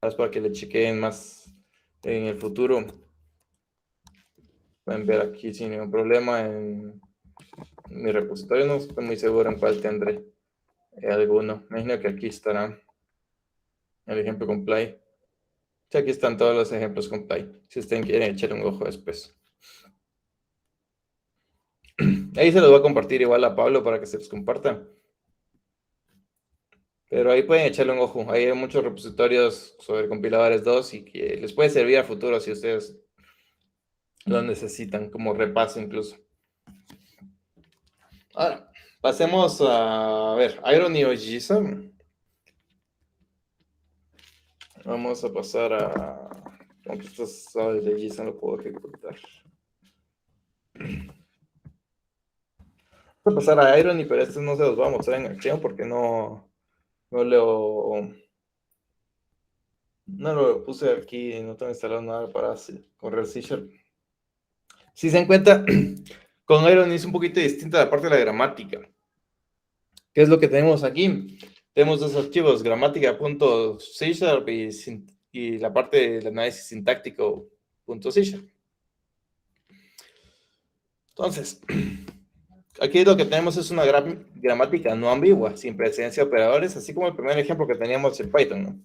Es para que le chequeen más en el futuro. Pueden ver aquí sin ningún problema en mi repositorio. No estoy muy seguro en cuál tendré alguno. Me imagino que aquí estará el ejemplo con Play. Sí, aquí están todos los ejemplos con Play. Si ustedes quieren echar un ojo después. Ahí se los voy a compartir igual a Pablo para que se los compartan. Pero ahí pueden echarle un ojo. Ahí hay muchos repositorios sobre compiladores 2 y que les puede servir a futuro si ustedes lo necesitan, como repaso incluso. Ahora, pasemos a ver, Irony o JSON. Vamos a pasar a... Aunque esto sabe de JSON, lo puedo ejecutar. Vamos a pasar a Irony, pero estos no se los voy a mostrar en acción porque no lo puse aquí, no tengo instalado nada para correr C#. Si se dan cuenta, con Irony es un poquito distinta la parte de la gramática. ¿Qué es lo que tenemos aquí? Tenemos dos archivos, gramática.c# y la parte del análisis sintáctico.c#. Entonces, aquí lo que tenemos es una gramática no ambigua, sin precedencia de operadores, así como el primer ejemplo que teníamos en Python, ¿no?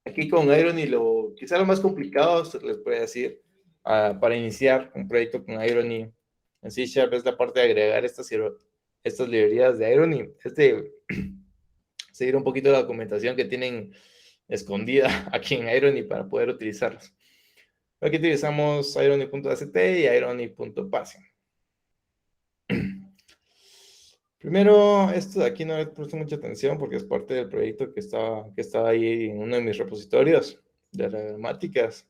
Aquí con Irony, quizá lo más complicado, se les puede decir, para iniciar un proyecto con Irony en C# es la parte de agregar estas librerías de Irony. Es de seguir un poquito la documentación que tienen escondida aquí en Irony para poder utilizarlos. Aquí utilizamos irony.act y irony.passing. Primero, esto de aquí no le puse mucha atención porque es parte del proyecto que estaba ahí en uno de mis repositorios de las gramáticas.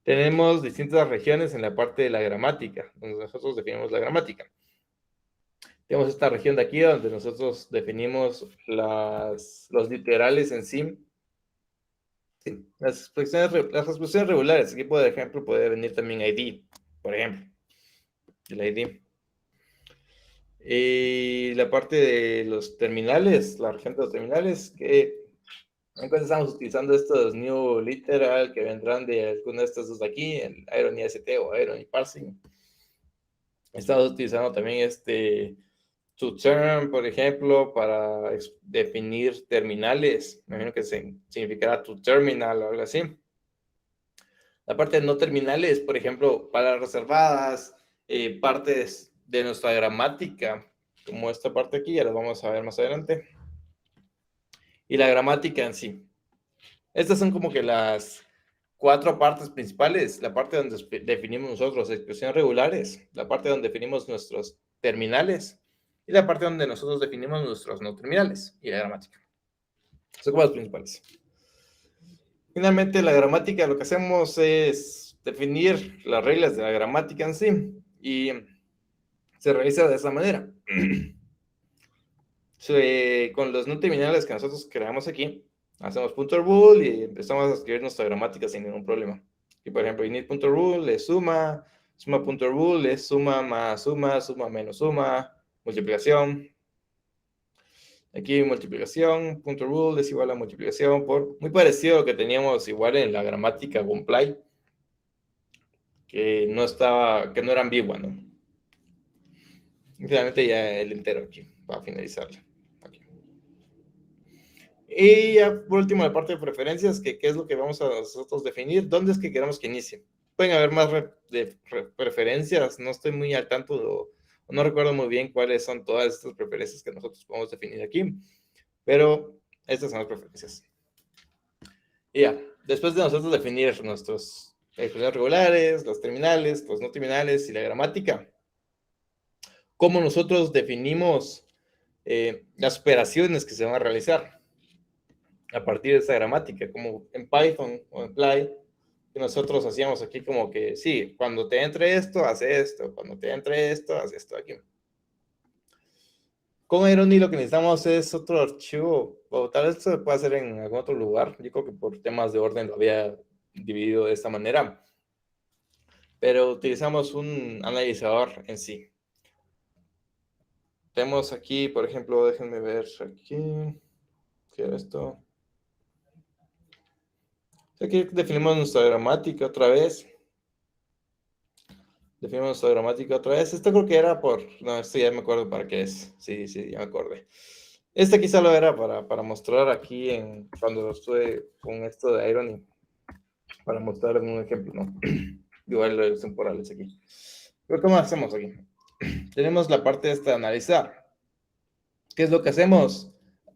Tenemos distintas regiones en la parte de la gramática, donde nosotros definimos la gramática. Tenemos esta región de aquí donde nosotros definimos los literales en sí. Sí, las expresiones regulares. Aquí, por ejemplo, puede venir también ID, por ejemplo. El ID. Y la parte de los terminales, la región de los terminales, que entonces estamos utilizando estos new literal que vendrán de alguna de estas dos de aquí, el Irony ST o Irony Parsing. Estamos utilizando también to term, por ejemplo, para definir terminales. Me imagino que significará to terminal o algo así. La parte de no terminales, por ejemplo, para reservadas, partes de nuestra gramática, como esta parte aquí, ya la vamos a ver más adelante. Y la gramática en sí. Estas son como que las 4 partes principales. La parte donde definimos nosotros expresiones regulares, la parte donde definimos nuestros terminales y la parte donde nosotros definimos nuestros no terminales y la gramática. Son como las principales. Finalmente, la gramática, lo que hacemos es definir las reglas de la gramática en sí y se realiza de esa manera. Con los no terminales que nosotros creamos aquí, hacemos .rule y empezamos a escribir nuestra gramática sin ningún problema. Y por ejemplo, init.rule es suma, suma.rule es suma más suma, suma menos suma, multiplicación. Aquí multiplicación, .rule es igual a multiplicación por, muy parecido a lo que teníamos igual en la gramática con Play, que no era ambigua, ¿no? Y finalmente ya el entero aquí, para finalizarla. Y ya por último, la parte de preferencias, que qué es lo que vamos a nosotros definir, dónde es que queremos que inicie. Pueden haber más preferencias, no estoy muy al tanto, no recuerdo muy bien cuáles son todas estas preferencias que nosotros podemos definir aquí, pero estas son las preferencias. Y ya, después de nosotros definir nuestros expresiones regulares, los terminales, los no terminales y la gramática, ¿cómo nosotros definimos las operaciones que se van a realizar a partir de esa gramática? Como en Python o en Play, que nosotros hacíamos aquí como que, sí, cuando te entre esto, hace esto, cuando te entre esto, hace esto aquí. Con Irony lo que necesitamos es otro archivo, o tal vez se puede hacer en algún otro lugar. Yo creo que por temas de orden lo había dividido de esta manera. pero utilizamos un analizador en sí. Tenemos aquí, por ejemplo, déjenme ver aquí, ¿qué es esto? Aquí definimos nuestra gramática otra vez. Definimos nuestra gramática otra vez. Esto creo que era no, esto ya me acuerdo para qué es. Sí, ya me acordé. Este quizá lo era para mostrar aquí cuando estuve con esto de Irony, para mostrar en un ejemplo, ¿no? Igual los temporales aquí. Pero ¿cómo hacemos aquí? Tenemos la parte esta de analizar. ¿Qué es lo que hacemos?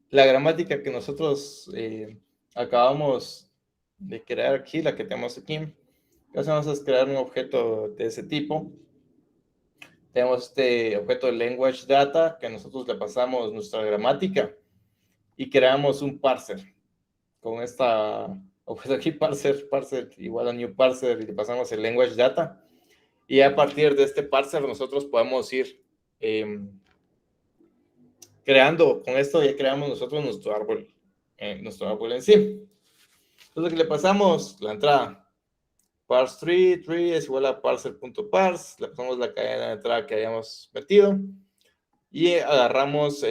La gramática que nosotros acabamos de crear aquí, la que tenemos aquí, lo que hacemos es crear un objeto de ese tipo. Tenemos este objeto de language data que nosotros le pasamos nuestra gramática y creamos un parser con esta objeto aquí, parser igual a new parser, y le pasamos el language data. Y a partir de este parser nosotros podemos ir creando, con esto ya creamos nosotros nuestro árbol en sí. Entonces, que le pasamos la entrada, parse tree es igual a parser.parse, le pasamos la cadena de entrada que hayamos metido y agarramos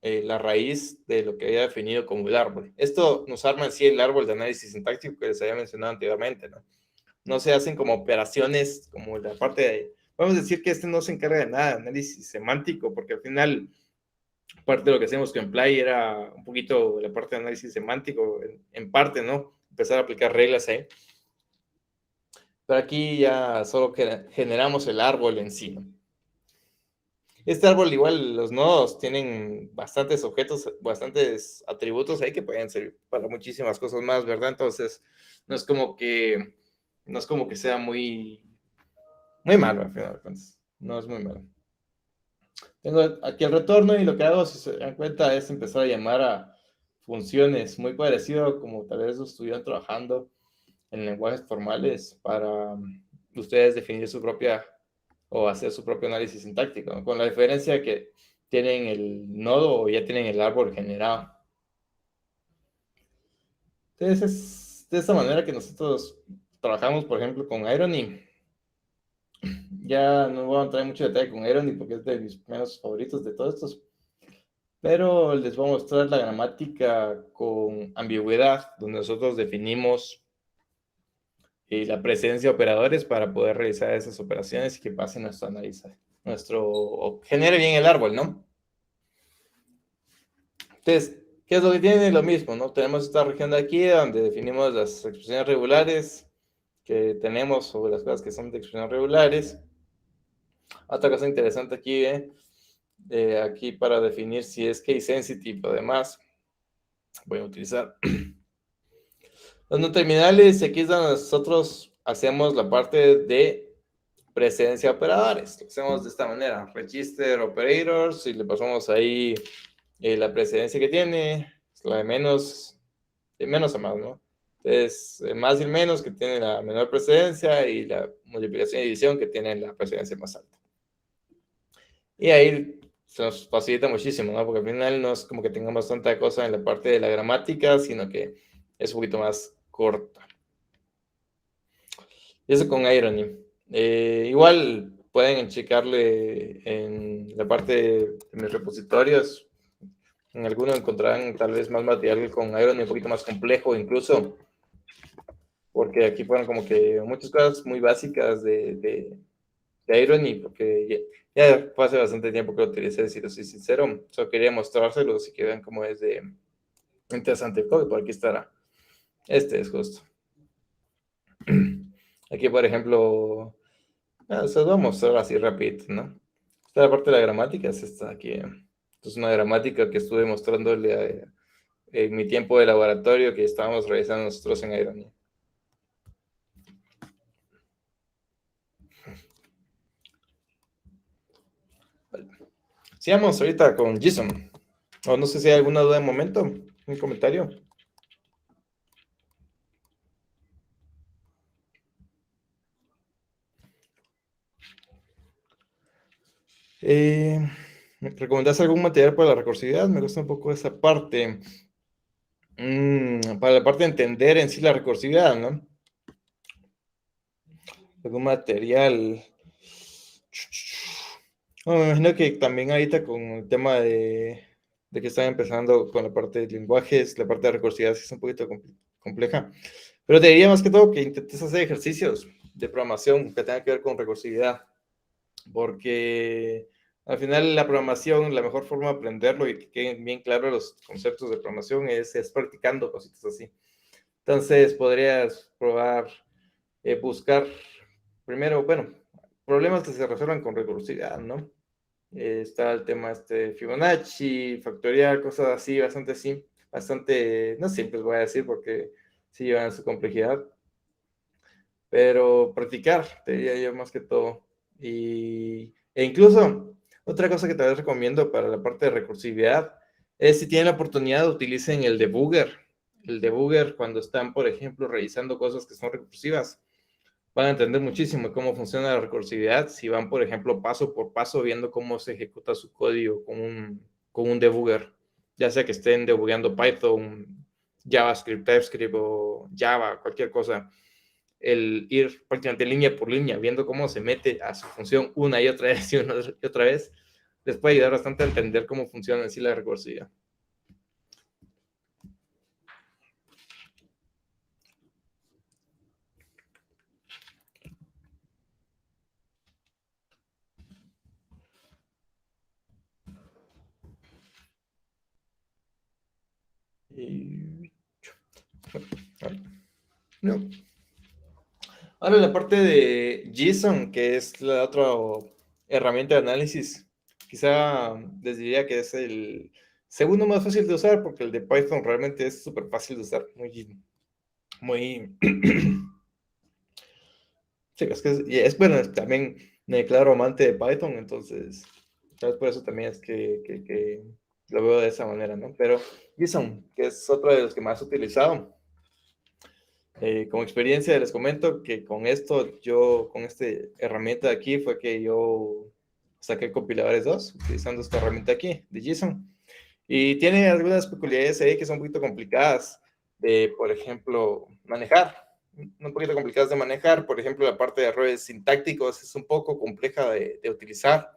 la raíz de lo que había definido como el árbol. Esto nos arma en sí el árbol de análisis sintáctico que les había mencionado anteriormente, ¿no? No se hacen como operaciones como la parte de, vamos a decir que este no se encarga de nada de análisis semántico, porque al final parte de lo que hacemos con Play era un poquito la parte de análisis semántico, en parte, ¿no? Empezar a aplicar reglas ahí. Pero aquí ya solo generamos el árbol en sí, ¿no? Este árbol, igual, los nodos tienen bastantes objetos, bastantes atributos ahí que pueden servir para muchísimas cosas más, ¿verdad? Entonces, no es como que sea muy malo, al final de cuentas. No es muy malo. Tengo aquí el retorno y lo que hago, si se dan cuenta, es empezar a llamar a funciones muy parecido como tal vez estuvieran trabajando en lenguajes formales para ustedes definir su propia o hacer su propio análisis sintáctico, ¿no? Con la diferencia que tienen el nodo o ya tienen el árbol generado. Entonces es de esta manera que nosotros trabajamos, por ejemplo, con Irony. Ya no voy a entrar en mucho detalle con Irony porque es de mis menos favoritos de todos estos, pero les voy a mostrar la gramática con ambigüedad, donde nosotros definimos la presencia de operadores para poder realizar esas operaciones y que pase nuestro análisis, o genere bien el árbol, ¿no? Entonces, ¿qué es lo que tiene? Lo mismo, ¿no? Tenemos esta región de aquí donde definimos las expresiones regulares que tenemos sobre las cosas que son de expresiones regulares. Otra cosa interesante aquí, aquí para definir si es case sensitive o demás, voy a utilizar los no terminales. Aquí es donde nosotros hacemos la parte de presencia de operadores. Lo hacemos de esta manera, register operators, y le pasamos ahí la precedencia que tiene, la de menos a más, ¿no? Entonces, más y menos que tiene la menor precedencia y la multiplicación y división que tiene la precedencia más alta. Y ahí se nos facilita muchísimo, ¿no? Porque al final no es como que tengamos tanta cosa en la parte de la gramática, sino que es un poquito más corta. Y eso con Irony. Igual pueden checarle en la parte de mis repositorios. En alguno encontrarán tal vez más material con Irony un poquito más complejo incluso, porque aquí fueron como que muchas cosas muy básicas de Irony, porque ya fue hace bastante tiempo que lo utilicé, si lo soy sincero. Solo quería mostrárselos y que vean cómo es de interesante el código. Por aquí estará. Este es justo. Aquí, por ejemplo, se los voy a mostrar así rápido, ¿no? Esta la parte de la gramática, es esta aquí. Es una gramática que estuve mostrándole en mi tiempo de laboratorio que estábamos realizando nosotros en Irony. Vale. Sigamos ahorita con JSON. O no sé si hay alguna duda de momento, un comentario. ¿Me recomendás algún material para la recursividad? Me gusta un poco esa parte. Para la parte de entender en sí la recursividad, ¿no? algún material. Bueno, me imagino que también ahorita con el tema de que están empezando con la parte de lenguajes, la parte de recursividad sí es un poquito compleja. Pero te diría más que todo que intentes hacer ejercicios de programación que tengan que ver con recursividad, porque al final la programación, la mejor forma de aprenderlo y que queden bien claros los conceptos de programación es practicando cositas así. Entonces podrías probar, buscar primero, bueno, problemas que se resuelvan con recursividad, ¿no? Está el tema este Fibonacci, factorial, cosas así, bastante simple, bastante, no simples voy a decir porque sí llevan su complejidad, pero practicar, te diría yo más que todo. E incluso, otra cosa que tal vez recomiendo para la parte de recursividad es si tienen la oportunidad, utilicen el debugger. El debugger cuando están, por ejemplo, revisando cosas que son recursivas, van a entender muchísimo cómo funciona la recursividad si van, por ejemplo, paso por paso viendo cómo se ejecuta su código con un debugger, ya sea que estén debugando Python, JavaScript, TypeScript o Java, cualquier cosa. El ir prácticamente línea por línea, viendo cómo se mete a su función una y otra vez y una y otra vez, les puede ayudar bastante a entender cómo funciona en sí la recursividad. Y... no. Ahora la parte de JSON, que es la otra herramienta de análisis, quizá les diría que es el segundo más fácil de usar, porque el de Python realmente es súper fácil de usar, muy... sí, es que bueno, también me declaro amante de Python, entonces, tal vez por eso también es que lo veo de esa manera, ¿no? Pero JSON, que es otro de los que más he utilizado. Como experiencia les comento que con esto, con esta herramienta de aquí fue que yo saqué compiladores 2 utilizando esta herramienta aquí de JSON. Y tiene algunas peculiaridades ahí que son un poquito complicadas de, por ejemplo, manejar. Un poquito complicadas de manejar. Por ejemplo, la parte de errores sintácticos es un poco compleja de utilizar.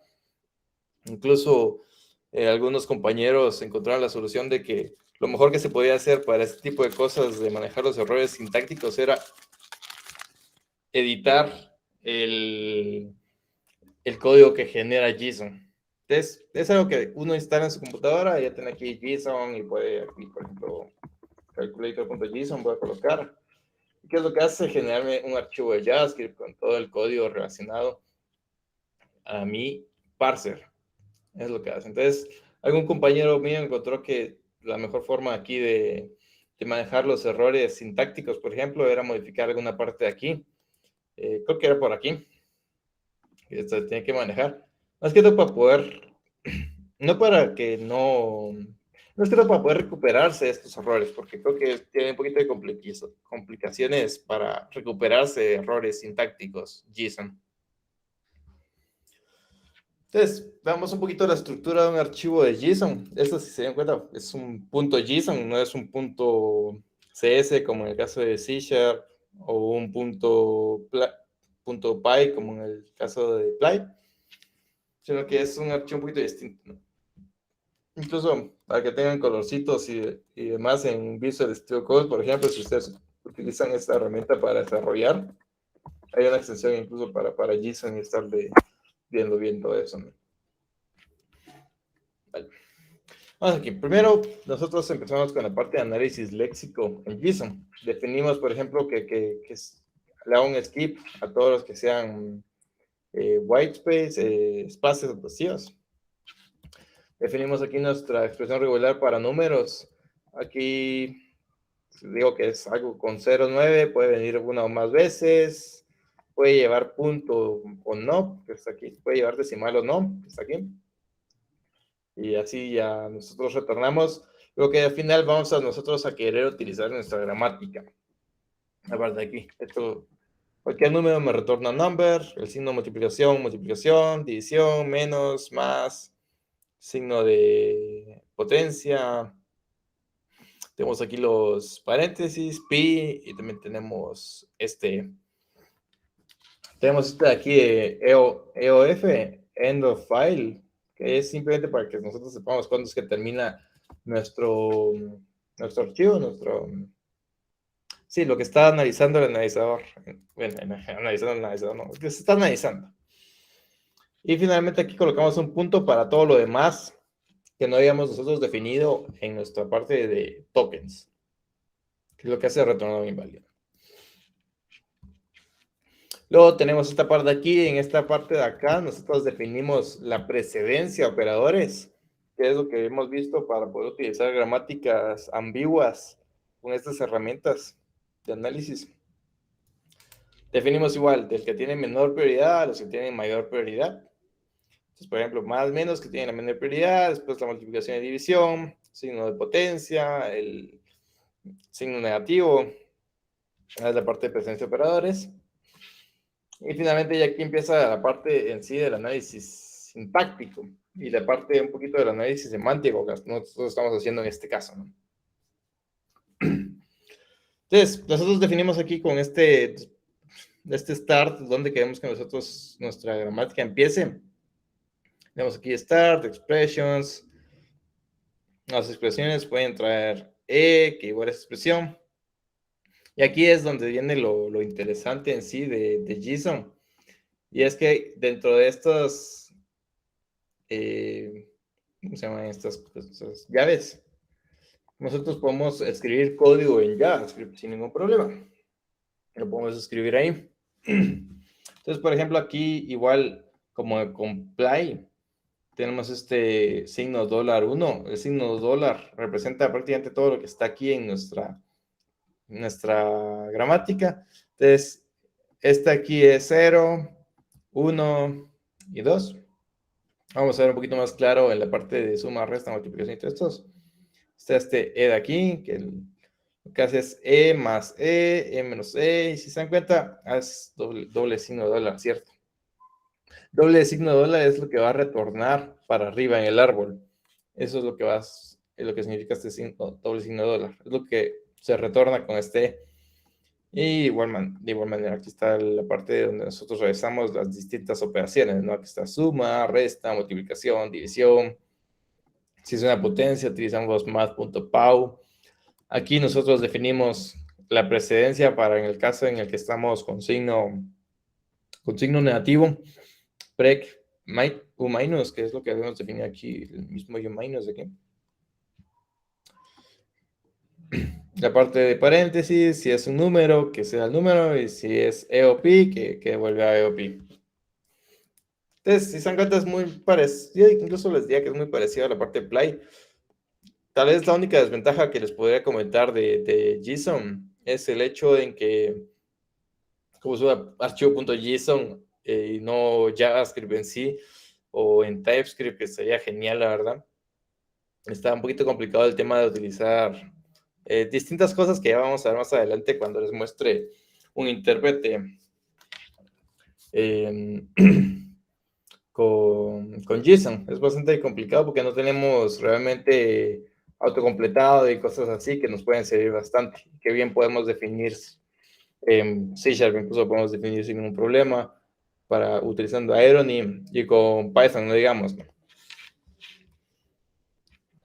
Incluso algunos compañeros encontraron la solución de que lo mejor que se podía hacer para este tipo de cosas de manejar los errores sintácticos era editar el código que genera JSON. Entonces, es algo que uno instala en su computadora, ya tiene aquí JSON y puede, aquí, por ejemplo, calculator.json, voy a colocar. ¿Qué es lo que hace? Generarme un archivo de JavaScript con todo el código relacionado a mi parser. Es lo que hace. Entonces, algún compañero mío encontró que la mejor forma aquí de manejar los errores sintácticos, por ejemplo, era modificar alguna parte de aquí. Creo que era por aquí. Esto tiene que manejar. Más que todo para poder, no para que no es que todo para poder recuperarse de estos errores, porque creo que tiene un poquito de complicaciones para recuperarse de errores sintácticos, JSON. Entonces, veamos un poquito la estructura de un archivo de JSON. Esto, si se dan cuenta, es un punto JSON, no es un punto CS como en el caso de C# o un punto .py como en el caso de Ply, sino que es un archivo un poquito distinto, ¿no? Incluso para que tengan colorcitos y demás en Visual Studio Code, por ejemplo, si ustedes utilizan esta herramienta para desarrollar, hay una extensión incluso para JSON y estar viendo bien todo eso, ¿no? Vale. Vamos aquí. Primero, nosotros empezamos con la parte de análisis léxico en JSON. Definimos, por ejemplo, que le hago un skip a todos los que sean white space, espacios vacíos. Definimos aquí nuestra expresión regular para números. Aquí digo que es algo con 0,9, puede venir una o más veces, puede llevar punto o no, que está aquí, puede llevar decimal o no, que está aquí. Y así ya nosotros retornamos. Lo que al final vamos a nosotros a querer utilizar nuestra gramática. Aparte de aquí, cualquier número me retorna number, el signo multiplicación, multiplicación, división, menos, más, signo de potencia. Tenemos aquí los paréntesis, pi, y también tenemos Tenemos este de aquí de EOF, End of File, que es simplemente para que nosotros sepamos cuándo es que termina nuestro archivo, sí, lo que está analizando el analizador. Bueno, analizando el analizador, no, que se está analizando. Y finalmente aquí colocamos un punto para todo lo demás que no habíamos nosotros definido en nuestra parte de tokens, que es lo que hace retorno inválido. Luego tenemos esta parte de aquí, en esta parte de acá, nosotros definimos la precedencia de operadores, que es lo que hemos visto para poder utilizar gramáticas ambiguas con estas herramientas de análisis. Definimos igual, del que tiene menor prioridad a los que tienen mayor prioridad. Entonces, por ejemplo, más menos que tienen la menor prioridad, después la multiplicación y división, signo de potencia, el signo negativo, es la parte de presencia de operadores. Y finalmente ya aquí empieza la parte en sí del análisis sintáctico y la parte un poquito del análisis semántico que nosotros estamos haciendo en este caso, ¿no? Entonces, nosotros definimos aquí con este start donde queremos que nosotros nuestra gramática empiece. Tenemos aquí start, expressions. Las expresiones pueden traer que igual es expresión. Y aquí es donde viene lo interesante en sí de JSON. Y es que dentro de estos, ¿cómo se llaman estas llaves? Nosotros podemos escribir código en JavaScript sin ningún problema. Lo podemos escribir ahí. Entonces, por ejemplo, aquí igual como comply, tenemos este signo $1. El signo $, representa prácticamente todo lo que está aquí en nuestra gramática. Entonces, esta aquí es 0, 1 y 2. Vamos a ver un poquito más claro en la parte de suma, resta, multiplicación y todos estos. Está este E de aquí, que lo que hace es E más E menos E, y si se dan cuenta, es doble signo de dólar, ¿cierto? Doble signo de dólar es lo que va a retornar para arriba en el árbol. Eso es lo que es lo que significa este doble signo de dólar. Es lo que se retorna con este E. Y de igual manera, aquí está la parte donde nosotros realizamos las distintas operaciones, ¿no? Aquí está suma, resta, multiplicación, división. Si es una potencia, utilizamos math.pow. Aquí nosotros definimos la precedencia para en el caso en el que estamos con signo negativo, prec u minus, que es lo que debemos definir aquí, el mismo u minus de aquí. La parte de paréntesis, si es un número, que sea el número, y si es EOP, que vuelve a EOP. Entonces, si se dan cuenta, es muy parecido, incluso les diría que es muy parecido a la parte de play. Tal vez la única desventaja que les podría comentar de JSON es el hecho en que, como es un archivo.json y no JavaScript en sí, o en TypeScript, que sería genial, la verdad. Está un poquito complicado el tema de utilizar distintas cosas que ya vamos a ver más adelante cuando les muestre un intérprete con JSON. Es bastante complicado porque no tenemos realmente autocompletado y cosas así que nos pueden servir bastante. Que bien podemos definir C#, incluso podemos definir sin ningún problema utilizando Irony y con Python, no digamos, ¿no?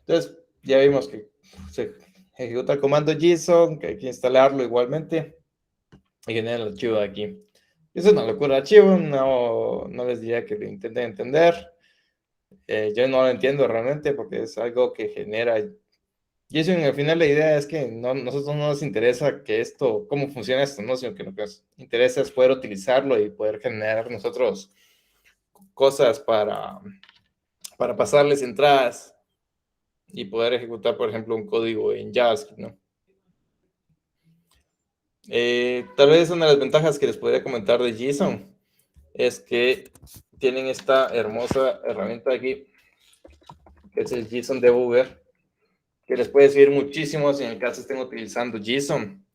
Entonces, ya vimos que se ejecuta el comando JSON, que hay que instalarlo igualmente y genera el archivo de aquí. Es una locura el archivo, no les diría que lo intenten entender. Yo no lo entiendo realmente porque es algo que genera. Y eso, al final, la idea es que nosotros no nos interesa cómo funciona esto, ¿no? Sino que lo que nos interesa es poder utilizarlo y poder generar nosotros cosas para pasarles entradas y poder ejecutar, por ejemplo, un código en JavaScript, ¿no? Tal vez una de las ventajas que les podría comentar de JSON es que tienen esta hermosa herramienta aquí, que es el JSON Debugger, que les puede servir muchísimo si en el caso estén utilizando JSON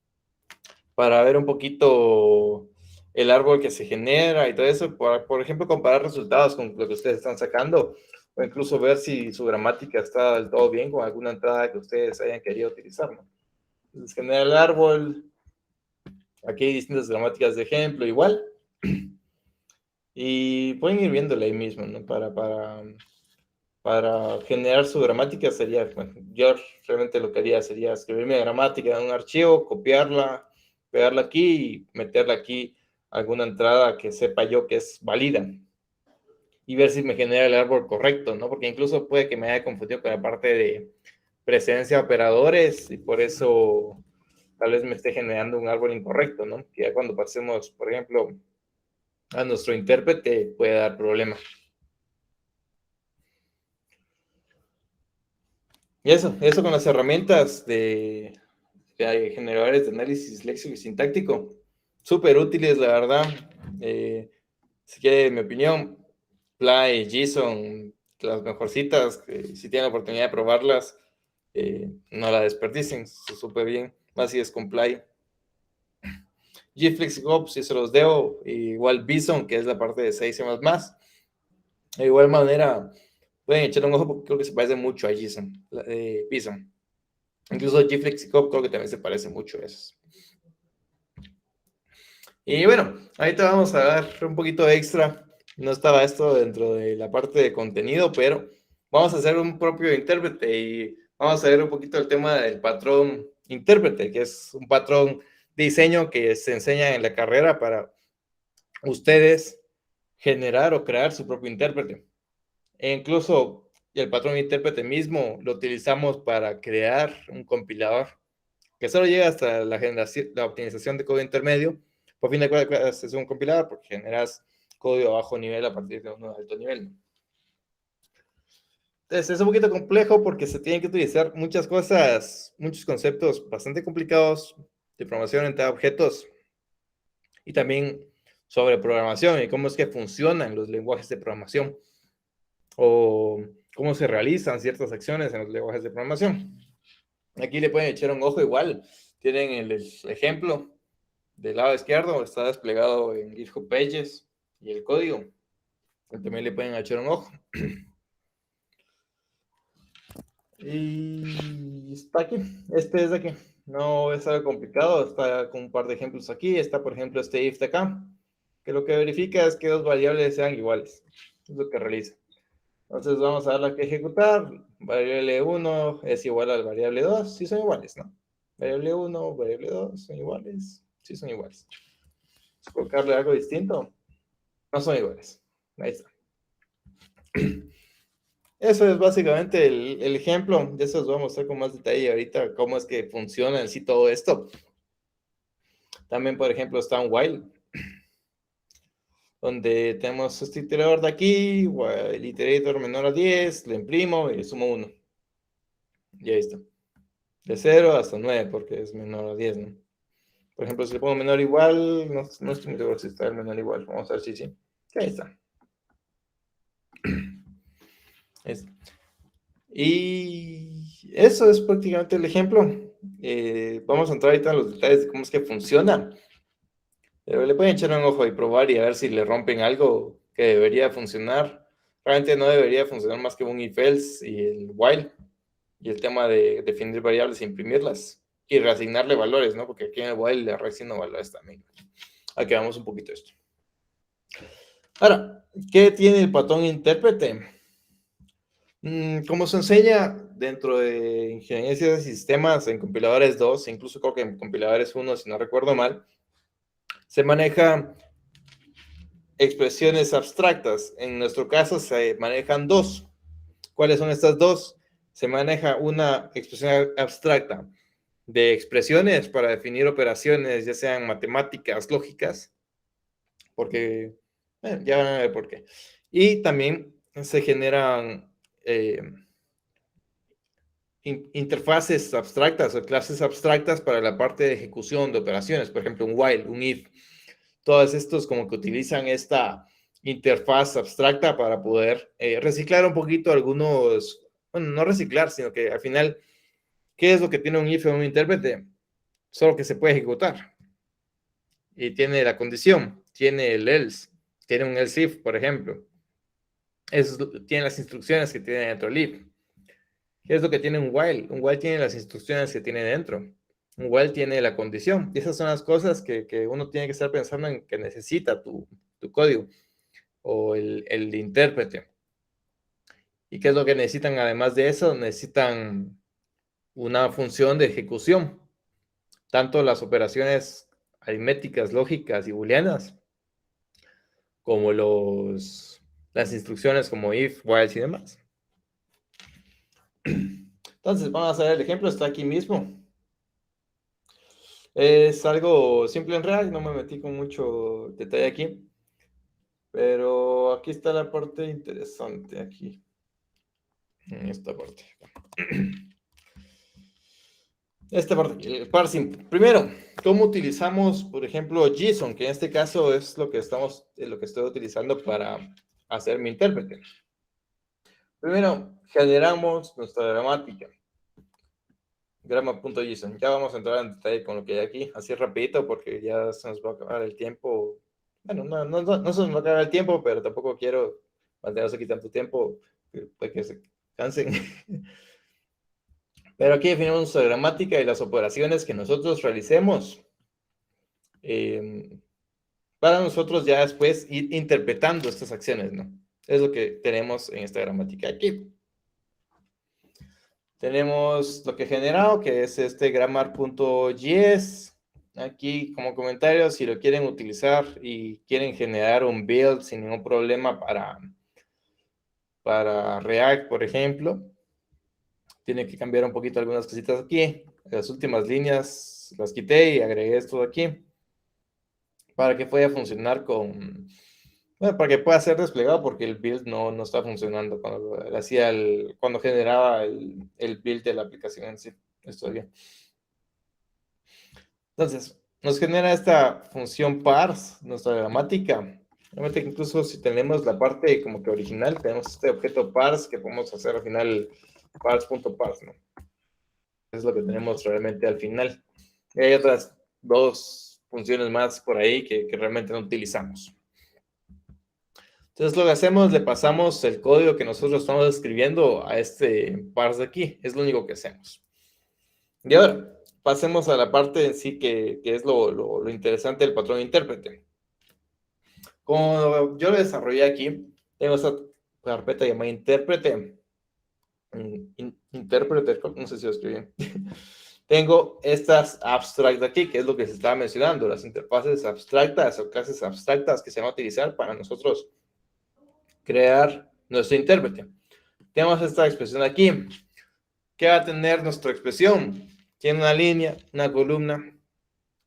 para ver un poquito el árbol que se genera y todo eso, por ejemplo, comparar resultados con lo que ustedes están sacando, o incluso ver si su gramática está del todo bien con alguna entrada que ustedes hayan querido utilizar, ¿no? Entonces, genera el árbol. Aquí hay distintas gramáticas de ejemplo, igual. Y pueden ir viéndole ahí mismo, ¿no? Para generar su gramática sería, bueno, yo realmente lo que haría sería escribir mi gramática en un archivo, copiarla, pegarla aquí y meterla aquí alguna entrada que sepa yo que es válida y ver si me genera el árbol correcto, ¿no? Porque incluso puede que me haya confundido con la parte de presencia de operadores y por eso tal vez me esté generando un árbol incorrecto, ¿no? Que ya cuando pasemos, por ejemplo, a nuestro intérprete puede dar problema. Y eso con las herramientas de generadores de análisis léxico y sintáctico, súper útiles, la verdad. Si quiere mi opinión, Ply, JSON, las mejorcitas, si tienen la oportunidad de probarlas, no la desperdicien, súper bien. Más si es con Ply. GFlex Hub, si se los debo, igual Bison, que es la parte de 6 más. De igual manera, pueden echar un ojo porque creo que se parece mucho a JSON, Bison. Incluso GFlex Hub creo que también se parece mucho a esos. Y bueno, ahorita vamos a dar un poquito extra. No estaba esto dentro de la parte de contenido, pero vamos a hacer un propio intérprete y vamos a ver un poquito el tema del patrón intérprete, que es un patrón de diseño que se enseña en la carrera para ustedes generar o crear su propio intérprete. E incluso el patrón intérprete mismo lo utilizamos para crear un compilador que solo llega hasta la generación, la optimización de código intermedio. Por fin de cuentas es un compilador porque generas código a bajo nivel a partir de uno de alto nivel. Entonces es un poquito complejo porque se tienen que utilizar muchas cosas, muchos conceptos bastante complicados de programación entre objetos y también sobre programación y cómo es que funcionan los lenguajes de programación o cómo se realizan ciertas acciones en los lenguajes de programación. Aquí le pueden echar un ojo igual. Tienen el ejemplo del lado izquierdo, está desplegado en GitHub Pages y el código. También le pueden echar un ojo. Y está aquí. Este es de aquí. No es algo complicado. Está con un par de ejemplos aquí. Está, por ejemplo, este if de acá, que lo que verifica es que dos variables sean iguales. Es lo que realiza. Entonces vamos a darle que ejecutar. Variable 1 es igual a la variable 2. Sí son iguales, ¿no? Variable 1, variable 2 son iguales. Sí son iguales. Colocarle algo distinto. No son iguales. Ahí está. Eso es básicamente el ejemplo. De eso os voy a mostrar con más detalle ahorita cómo es que funciona en sí todo esto. También, por ejemplo, está un while, donde tenemos este iterador de aquí, el iterator menor a 10, lo imprimo y le sumo 1. Y ahí está. De 0 hasta 9, porque es menor a 10, ¿no? Por ejemplo, si le pongo menor igual, no estoy muy seguro si está el menor igual. Vamos a ver si sí. Ahí está. Y eso es prácticamente el ejemplo. Vamos a entrar ahorita en los detalles de cómo es que funciona. Pero le pueden echar un ojo y probar y a ver si le rompen algo que debería funcionar. Realmente no debería funcionar más que un if-else y el while. Y el tema de definir variables e imprimirlas. Y reasignarle valores, ¿no? Porque aquí en el while le reasigno valores también. Aquí vamos un poquito esto. Ahora, ¿qué tiene el patrón intérprete? Como se enseña dentro de ingeniería de sistemas en compiladores 2, incluso creo que en compiladores 1, si no recuerdo mal, se maneja expresiones abstractas. En nuestro caso se manejan dos. ¿Cuáles son estas dos? Se maneja una expresión abstracta de expresiones para definir operaciones, ya sean matemáticas, lógicas, porque ya van a ver por qué. Y también se generan interfaces abstractas o clases abstractas para la parte de ejecución de operaciones, por ejemplo, un while, un if. Todos estos como que utilizan esta interfaz abstracta para poder reciclar un poquito algunos, bueno, no reciclar, sino que al final, ¿qué es lo que tiene un if o un intérprete? Solo que se puede ejecutar. Y tiene la condición, tiene el else, tiene un else if, por ejemplo. Tiene las instrucciones que tiene dentro del if. ¿Qué es lo que tiene un while? Un while tiene las instrucciones que tiene dentro. Un while tiene la condición. Y esas son las cosas que uno tiene que estar pensando en que necesita tu código. o el intérprete. ¿Y qué es lo que necesitan? Además de eso, necesitan una función de ejecución, tanto las operaciones aritméticas, lógicas y booleanas, como las instrucciones como if, while y demás. Entonces, vamos a ver el ejemplo, está aquí mismo. Es algo simple en React, no me metí con mucho detalle aquí, pero aquí está la parte interesante, aquí, en esta parte. Esta parte, el parsing. Primero, ¿cómo utilizamos, por ejemplo, JSON? Que en este caso es lo que estoy utilizando para hacer mi intérprete. Primero, generamos nuestra gramática. Grama.json. Ya vamos a entrar en detalle con lo que hay aquí, así rapidito, porque ya se nos va a acabar el tiempo. Bueno, no se nos va a acabar el tiempo, pero tampoco quiero mantenernos aquí tanto tiempo para que se cansen. Pero aquí definimos nuestra gramática y las operaciones que nosotros realicemos para nosotros ya después ir interpretando estas acciones, ¿no? Es lo que tenemos en esta gramática aquí. Tenemos lo que he generado, que es este grammar.js. Aquí como comentario, si lo quieren utilizar y quieren generar un build sin ningún problema para React, por ejemplo, tienen que cambiar un poquito algunas cositas aquí. Las últimas líneas las quité y agregué esto aquí para que pueda funcionar bueno, para que pueda ser desplegado, porque el build no está funcionando cuando generaba el build de la aplicación en sí. Esto bien. Entonces, nos genera esta función parse, nuestra gramática. Realmente, incluso si tenemos la parte como que original, tenemos este objeto parse que podemos hacer al final parse.parse, ¿no? Es lo que tenemos realmente al final. Y hay otras dos funciones más por ahí que realmente no utilizamos. Entonces lo que hacemos, le pasamos el código que nosotros estamos escribiendo a este parse de aquí. Es lo único que hacemos. Y ahora, pasemos a la parte en sí que es lo interesante del patrón intérprete. Como yo lo desarrollé aquí, tengo esta carpeta llamada intérprete. Intérprete, no sé si lo escribí bien. Tengo estas abstract aquí, que es lo que se estaba mencionando, las interfaces abstractas o clases abstractas que se van a utilizar para nosotros crear nuestro intérprete. Tenemos esta expresión aquí. ¿Qué va a tener nuestra expresión? Tiene una línea, una columna.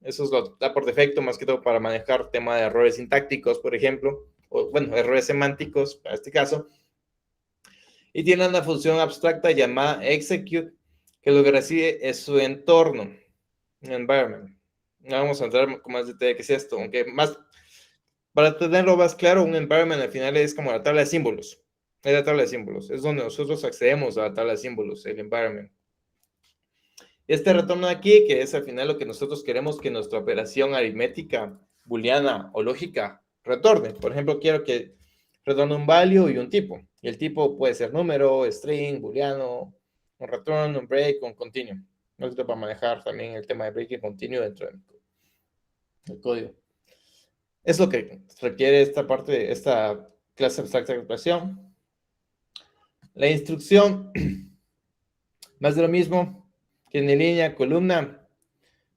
Eso es lo da por defecto, más que todo para manejar tema de errores sintácticos, por ejemplo, o bueno, errores semánticos, para este caso. Y tiene una función abstracta llamada execute, que lo que recibe es su entorno, environment. No vamos a entrar con más detalle qué es esto, aunque más, para tenerlo más claro, un environment al final es como la tabla de símbolos. Es la tabla de símbolos, es donde nosotros accedemos a la tabla de símbolos, el environment. Este retorno aquí, que es al final lo que nosotros queremos que nuestra operación aritmética, booleana o lógica retorne. Por ejemplo, quiero que retorne un value y un tipo. Y el tipo puede ser número, string, booleano, un return, un break, un continue. Esto para manejar también el tema de break y continue dentro del código. Es lo que requiere esta parte, esta clase abstracta de expresión. La instrucción, más de lo mismo, tiene línea, columna,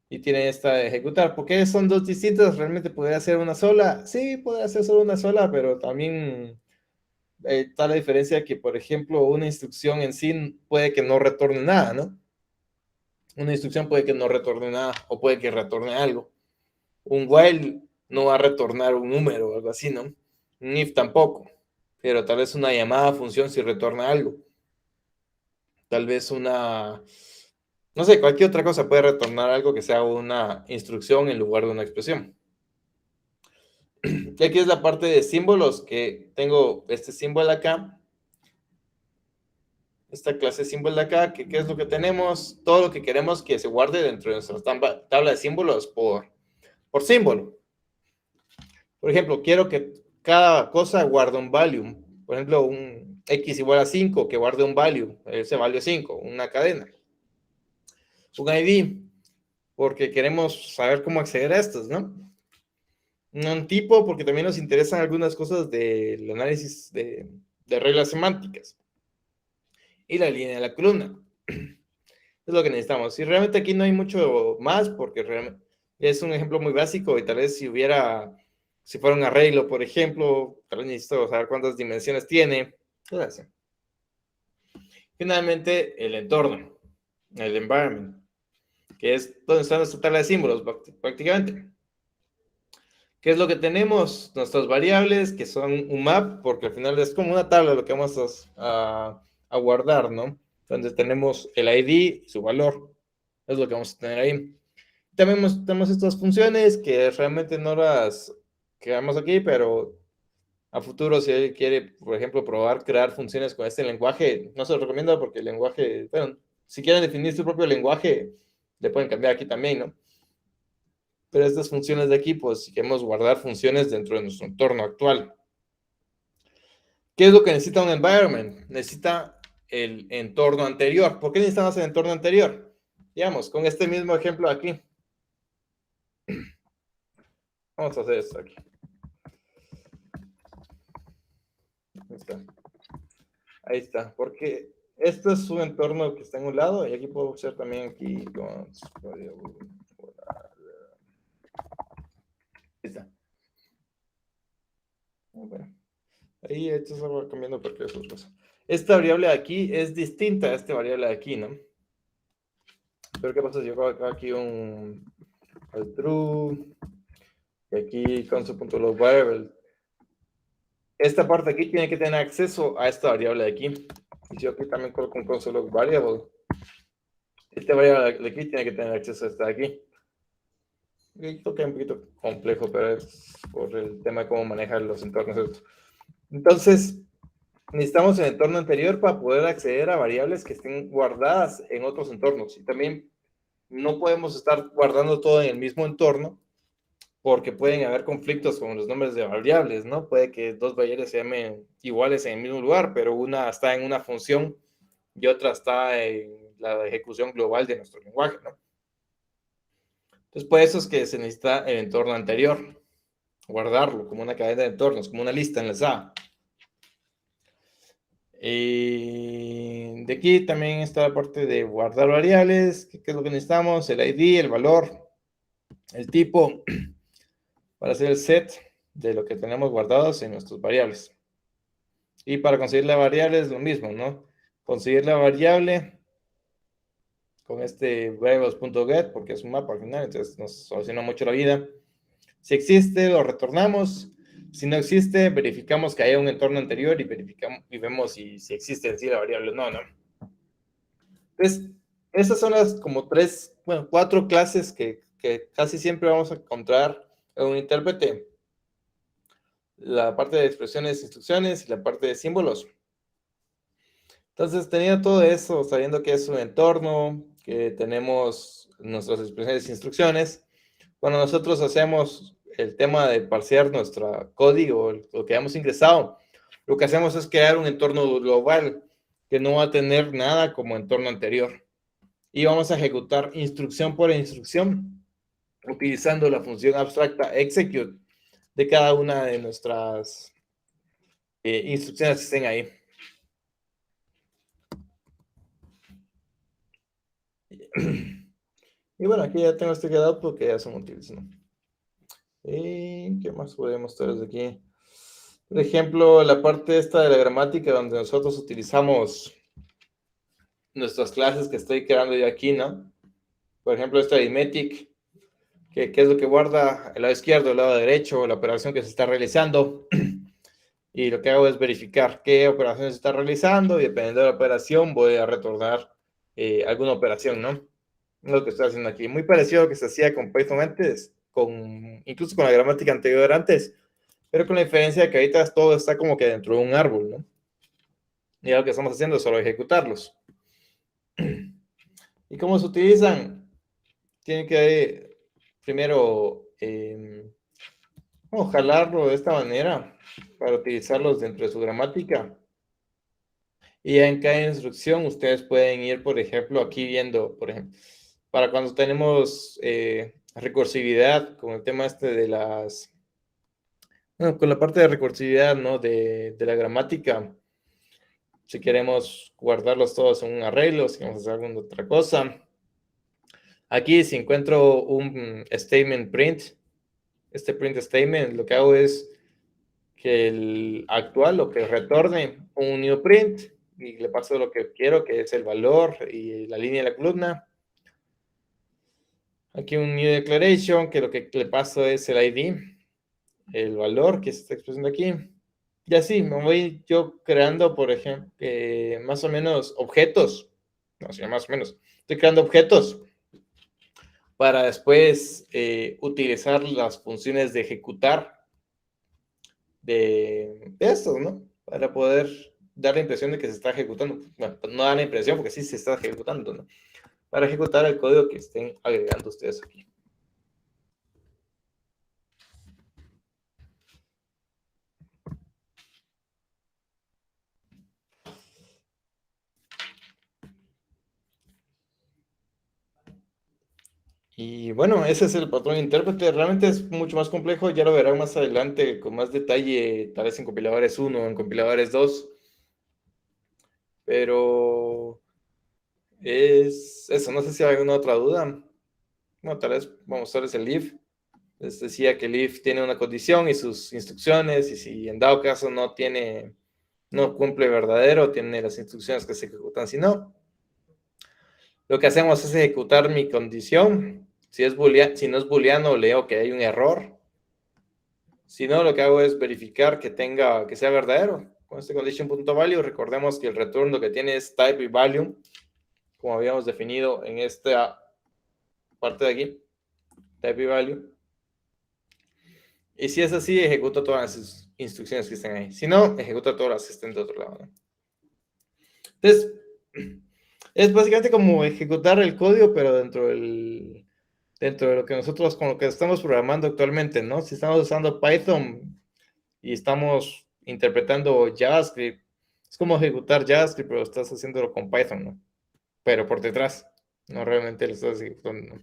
y tiene esta de ejecutar. ¿Por qué son dos distintas? ¿Realmente podría ser una sola? Sí, podría ser solo una sola, pero también está la diferencia que, por ejemplo, una instrucción en sí puede que no retorne nada, ¿no? Una instrucción puede que no retorne nada o puede que retorne algo. Un while no va a retornar un número o algo así, ¿no? Un if tampoco, pero tal vez una llamada a función si retorna algo. Tal vez no sé, cualquier otra cosa puede retornar algo que sea una instrucción en lugar de una expresión. Y aquí es la parte de símbolos, que tengo este símbolo acá. Esta clase símbolo de acá, que ¿qué es lo que tenemos? Todo lo que queremos que se guarde dentro de nuestra tabla de símbolos por símbolo. Por ejemplo, quiero que cada cosa guarde un value. Por ejemplo, un x igual a 5, que guarde un value. Ese value es 5, una cadena. Un ID, porque queremos saber cómo acceder a estos, ¿no? un tipo, porque también nos interesan algunas cosas del análisis de reglas semánticas. Y la línea de la columna. Es lo que necesitamos. Y realmente aquí no hay mucho más, porque realmente es un ejemplo muy básico y tal vez si fuera un arreglo, por ejemplo, tal vez necesito saber cuántas dimensiones tiene. Gracias. Finalmente, el entorno, el environment, que es donde está nuestra tabla de símbolos prácticamente. ¿Qué es lo que tenemos? Nuestras variables, que son un map, porque al final es como una tabla lo que vamos a guardar, ¿no? Donde tenemos el ID y su valor. Es lo que vamos a tener ahí. También tenemos estas funciones que realmente no las creamos aquí, pero a futuro si alguien quiere, por ejemplo, probar crear funciones con este lenguaje, no se lo recomiendo porque el lenguaje, bueno, si quieren definir su propio lenguaje, le pueden cambiar aquí también, ¿no? Pero estas funciones de aquí, pues si queremos guardar funciones dentro de nuestro entorno actual. ¿Qué es lo que necesita un environment? Necesita el entorno anterior. ¿Por qué necesitamos el entorno anterior? Digamos, con este mismo ejemplo aquí. Vamos a hacer esto aquí. Ahí está. Ahí está. Porque esto es un entorno que está en un lado y aquí puedo hacer también aquí con... Ahí está. Bueno. Ahí esto se va cambiando porque es otra cosa. Esta variable de aquí es distinta a esta variable de aquí, ¿no? Pero ¿qué pasa si yo hago acá aquí un true y aquí console.log variable? Esta parte aquí tiene que tener acceso a esta variable de aquí. Y yo aquí también coloco un console.log variable. Esta variable de aquí tiene que tener acceso a esta de aquí. Creo que es un poquito complejo, pero es por el tema de cómo manejar los entornos. Entonces, necesitamos el entorno anterior para poder acceder a variables que estén guardadas en otros entornos. Y también no podemos estar guardando todo en el mismo entorno porque pueden haber conflictos con los nombres de variables, ¿no? Puede que dos variables se llamen iguales en el mismo lugar, pero una está en una función y otra está en la ejecución global de nuestro lenguaje, ¿no? Entonces, por eso es que se necesita el entorno anterior, guardarlo como una cadena de entornos, como una lista enlazada. Y de aquí también está la parte de guardar variables, que es lo que necesitamos, el ID, el valor, el tipo, para hacer el set de lo que tenemos guardados en nuestras variables. Y para conseguir la variable es lo mismo, ¿no? Conseguir la variable con este variables.get, porque es un mapa al final, entonces nos soluciona mucho la vida. Si existe, lo retornamos. Si no existe, verificamos que haya un entorno anterior y vemos si existe en sí la variable o no, ¿no? Entonces, esas son las como cuatro clases que casi siempre vamos a encontrar en un intérprete. La parte de expresiones, instrucciones y la parte de símbolos. Entonces, teniendo todo eso, sabiendo que es un entorno, que tenemos nuestras expresiones e instrucciones, cuando nosotros hacemos el tema de parsear nuestro código, lo que hemos ingresado, lo que hacemos es crear un entorno global que no va a tener nada como entorno anterior. Y vamos a ejecutar instrucción por instrucción, utilizando la función abstracta execute de cada una de nuestras instrucciones que estén ahí. Y bueno, aquí ya tengo este quedado porque ya son útiles, ¿no? ¿Y qué más podemos mostrar desde aquí? Por ejemplo, la parte esta de la gramática donde nosotros utilizamos nuestras clases que estoy creando yo aquí, ¿no? Por ejemplo, esta arithmetic, que es lo que guarda el lado izquierdo, el lado derecho, la operación que se está realizando. Y lo que hago es verificar qué operación se está realizando y dependiendo de la operación voy a retornar alguna operación, ¿no? Lo que estoy haciendo aquí. Muy parecido a lo que se hacía con Python antes, incluso con la gramática anterior antes, pero con la diferencia de que ahorita todo está como que dentro de un árbol, ¿no? Y lo que estamos haciendo es solo ejecutarlos. ¿Y cómo se utilizan? Tienen que primero jalarlo de esta manera para utilizarlos dentro de su gramática. Y ya en cada instrucción ustedes pueden ir, por ejemplo, aquí viendo, por ejemplo, para cuando tenemos recursividad con el tema este de las Bueno, con la parte de recursividad, ¿no? De la gramática, si queremos guardarlos todos en un arreglo, si queremos hacer alguna otra cosa. Aquí si encuentro un statement print, este print statement, lo que hago es que el actual o que retorne un new print y le paso lo que quiero, que es el valor y la línea de la columna. Aquí un new declaration, que lo que le paso es el ID, el valor que se está expresando aquí. Y así me voy yo creando, por ejemplo, más o menos objetos. No, sí, más o menos. Estoy creando objetos para después utilizar las funciones de ejecutar de estos, ¿no? Para poder dar la impresión de que se está ejecutando. Bueno, no da la impresión porque sí se está ejecutando, ¿no? Para ejecutar el código que estén agregando ustedes aquí. Y bueno, ese es el patrón intérprete. Realmente es mucho más complejo. Ya lo verán más adelante con más detalle, tal vez en compiladores 1, en compiladores 2. Pero es eso. No sé si hay alguna otra duda. Bueno, tal vez vamos a usar el if. Les decía que el if tiene una condición y sus instrucciones. Y si en dado caso no cumple verdadero, tiene las instrucciones que se ejecutan. Si no, lo que hacemos es ejecutar mi condición. Si no es booleano, leo que hay un error. Si no, lo que hago es verificar que sea verdadero. Con este condition.value, recordemos que el return lo que tiene es type y value, como habíamos definido en esta parte de aquí, type y value. Y si es así, ejecuta todas las instrucciones que estén ahí. Si no, ejecuta todas las que estén de otro lado, ¿no? Entonces, es básicamente como ejecutar el código, pero dentro de lo que nosotros, con lo que estamos programando actualmente, ¿no? Si estamos usando Python y estamos interpretando JavaScript, es como ejecutar JavaScript, pero estás haciéndolo con Python, ¿no? Pero por detrás, no realmente lo estás ejecutando, ¿no?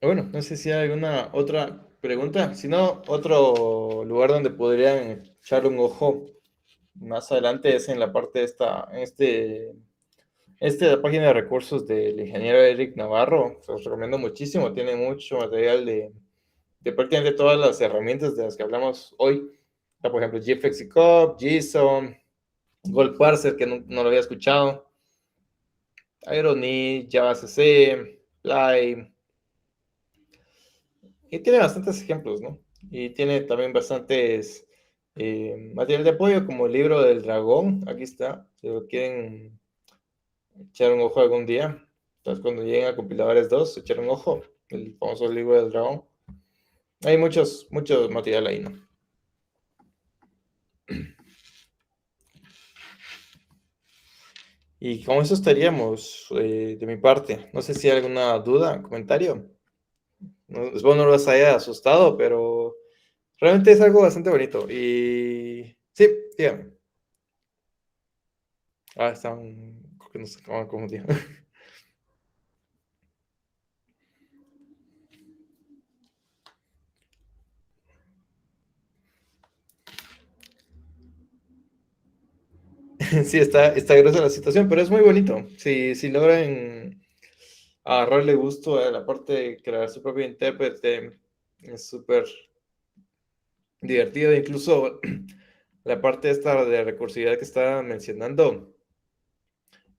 Bueno, no sé si hay alguna otra pregunta. Si no, otro lugar donde podrían echar un ojo más adelante es en la parte de la página de recursos del ingeniero Eric Navarro. Se los recomiendo muchísimo. Tiene mucho material de prácticamente todas las herramientas de las que hablamos hoy. Está, por ejemplo, GFlexicop, JSON, Gold Parser, que no lo había escuchado, Irony, JavaCC, Fly, y tiene bastantes ejemplos, ¿no? Y tiene también bastantes material de apoyo, como el libro del dragón, aquí está, si lo quieren echar un ojo algún día. Entonces, cuando lleguen a compiladores 2, echar un ojo, el famoso libro del dragón. Hay mucho material ahí, ¿no? Y con eso estaríamos de mi parte. No sé si hay alguna duda, comentario. No, vos no los haya asustado, pero realmente es algo bastante bonito. Y sí, dígame. Creo que nos acaban de confundir. Sí, está gruesa la situación, pero es muy bonito. Si logran agarrarle gusto a la parte de crear su propio intérprete, es súper divertido. Incluso la parte esta de recursividad que estaba mencionando,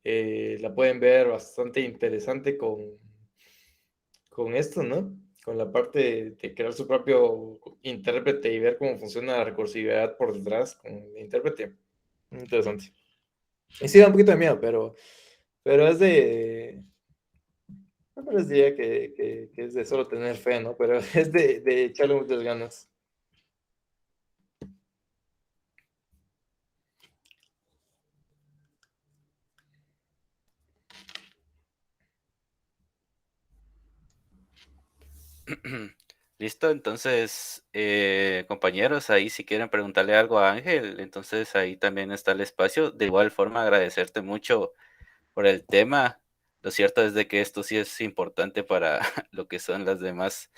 la pueden ver bastante interesante con esto, ¿no? Con la parte de crear su propio intérprete y ver cómo funciona la recursividad por detrás con el intérprete. Interesante. Y sí da un poquito de miedo, pero es de... No les diría que es de solo tener fe, ¿no? Pero es de echarle muchas ganas. Listo, entonces, compañeros, ahí si quieren preguntarle algo a Ángel, entonces ahí también está el espacio. De igual forma, agradecerte mucho por el tema. Lo cierto es de que esto sí es importante para lo que son los demás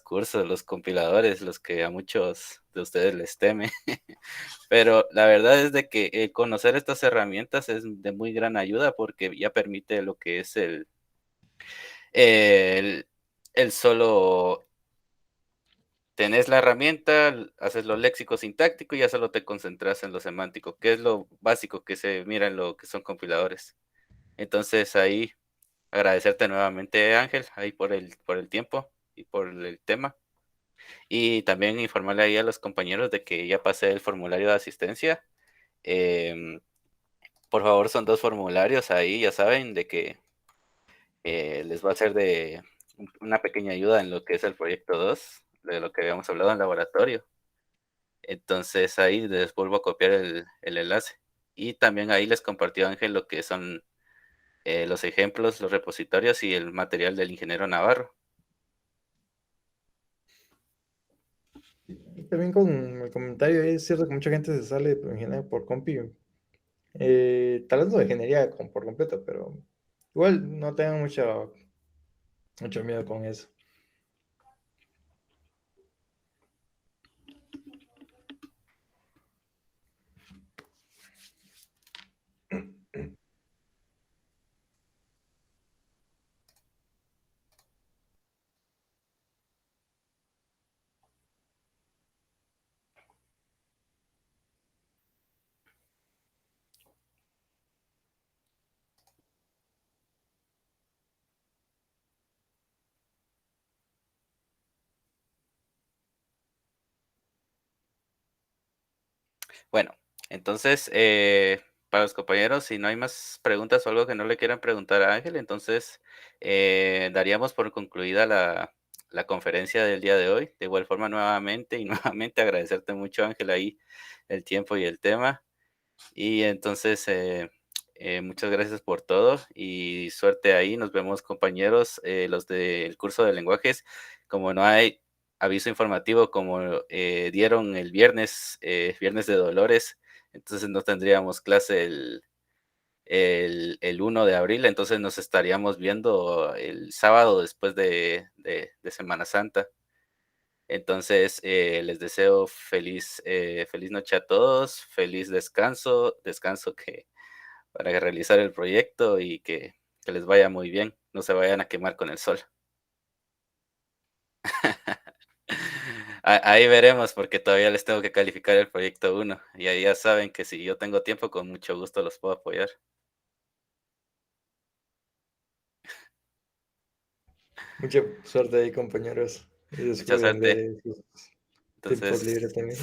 cursos, los compiladores, los que a muchos de ustedes les teme. Pero la verdad es de que conocer estas herramientas es de muy gran ayuda porque ya permite lo que es el, el solo tenés la herramienta, haces lo léxico sintáctico y ya solo te concentras en lo semántico, que es lo básico que se mira en lo que son compiladores. Entonces ahí agradecerte nuevamente, Ángel, ahí por el tiempo y por el tema. Y también informarle ahí a los compañeros de que ya pasé el formulario de asistencia. Em, por favor, son 2 formularios ahí, ya saben, de que les va a ser de una pequeña ayuda en lo que es el proyecto 2 de lo que habíamos hablado en laboratorio. Entonces ahí les vuelvo a copiar el enlace. Y también ahí les compartió Ángel lo que son los ejemplos, los repositorios y el material del ingeniero Navarro. También con el comentario, es cierto que mucha gente se sale en general por compi. Tal vez no de ingeniería por completo, pero igual no tengan mucho miedo con eso. Bueno, entonces, para los compañeros, si no hay más preguntas o algo que no le quieran preguntar a Ángel, entonces daríamos por concluida la conferencia del día de hoy. De igual forma, nuevamente y nuevamente agradecerte mucho, Ángel, ahí el tiempo y el tema. Y entonces, muchas gracias por todo y suerte ahí. Nos vemos, compañeros, los del curso de lenguajes. Como no hay aviso informativo como dieron el viernes, viernes de Dolores, entonces no tendríamos clase el 1 de abril, entonces nos estaríamos viendo el sábado después de Semana Santa. Entonces, les deseo feliz noche a todos, feliz descanso, descanso que para realizar el proyecto y que les vaya muy bien, no se vayan a quemar con el sol. Ahí veremos porque todavía les tengo que calificar el proyecto 1 y ahí ya saben que si yo tengo tiempo, con mucho gusto los puedo apoyar. Mucha suerte ahí, compañeros. Y Mucha descuiden suerte. de sus tiempos Entonces, libres también.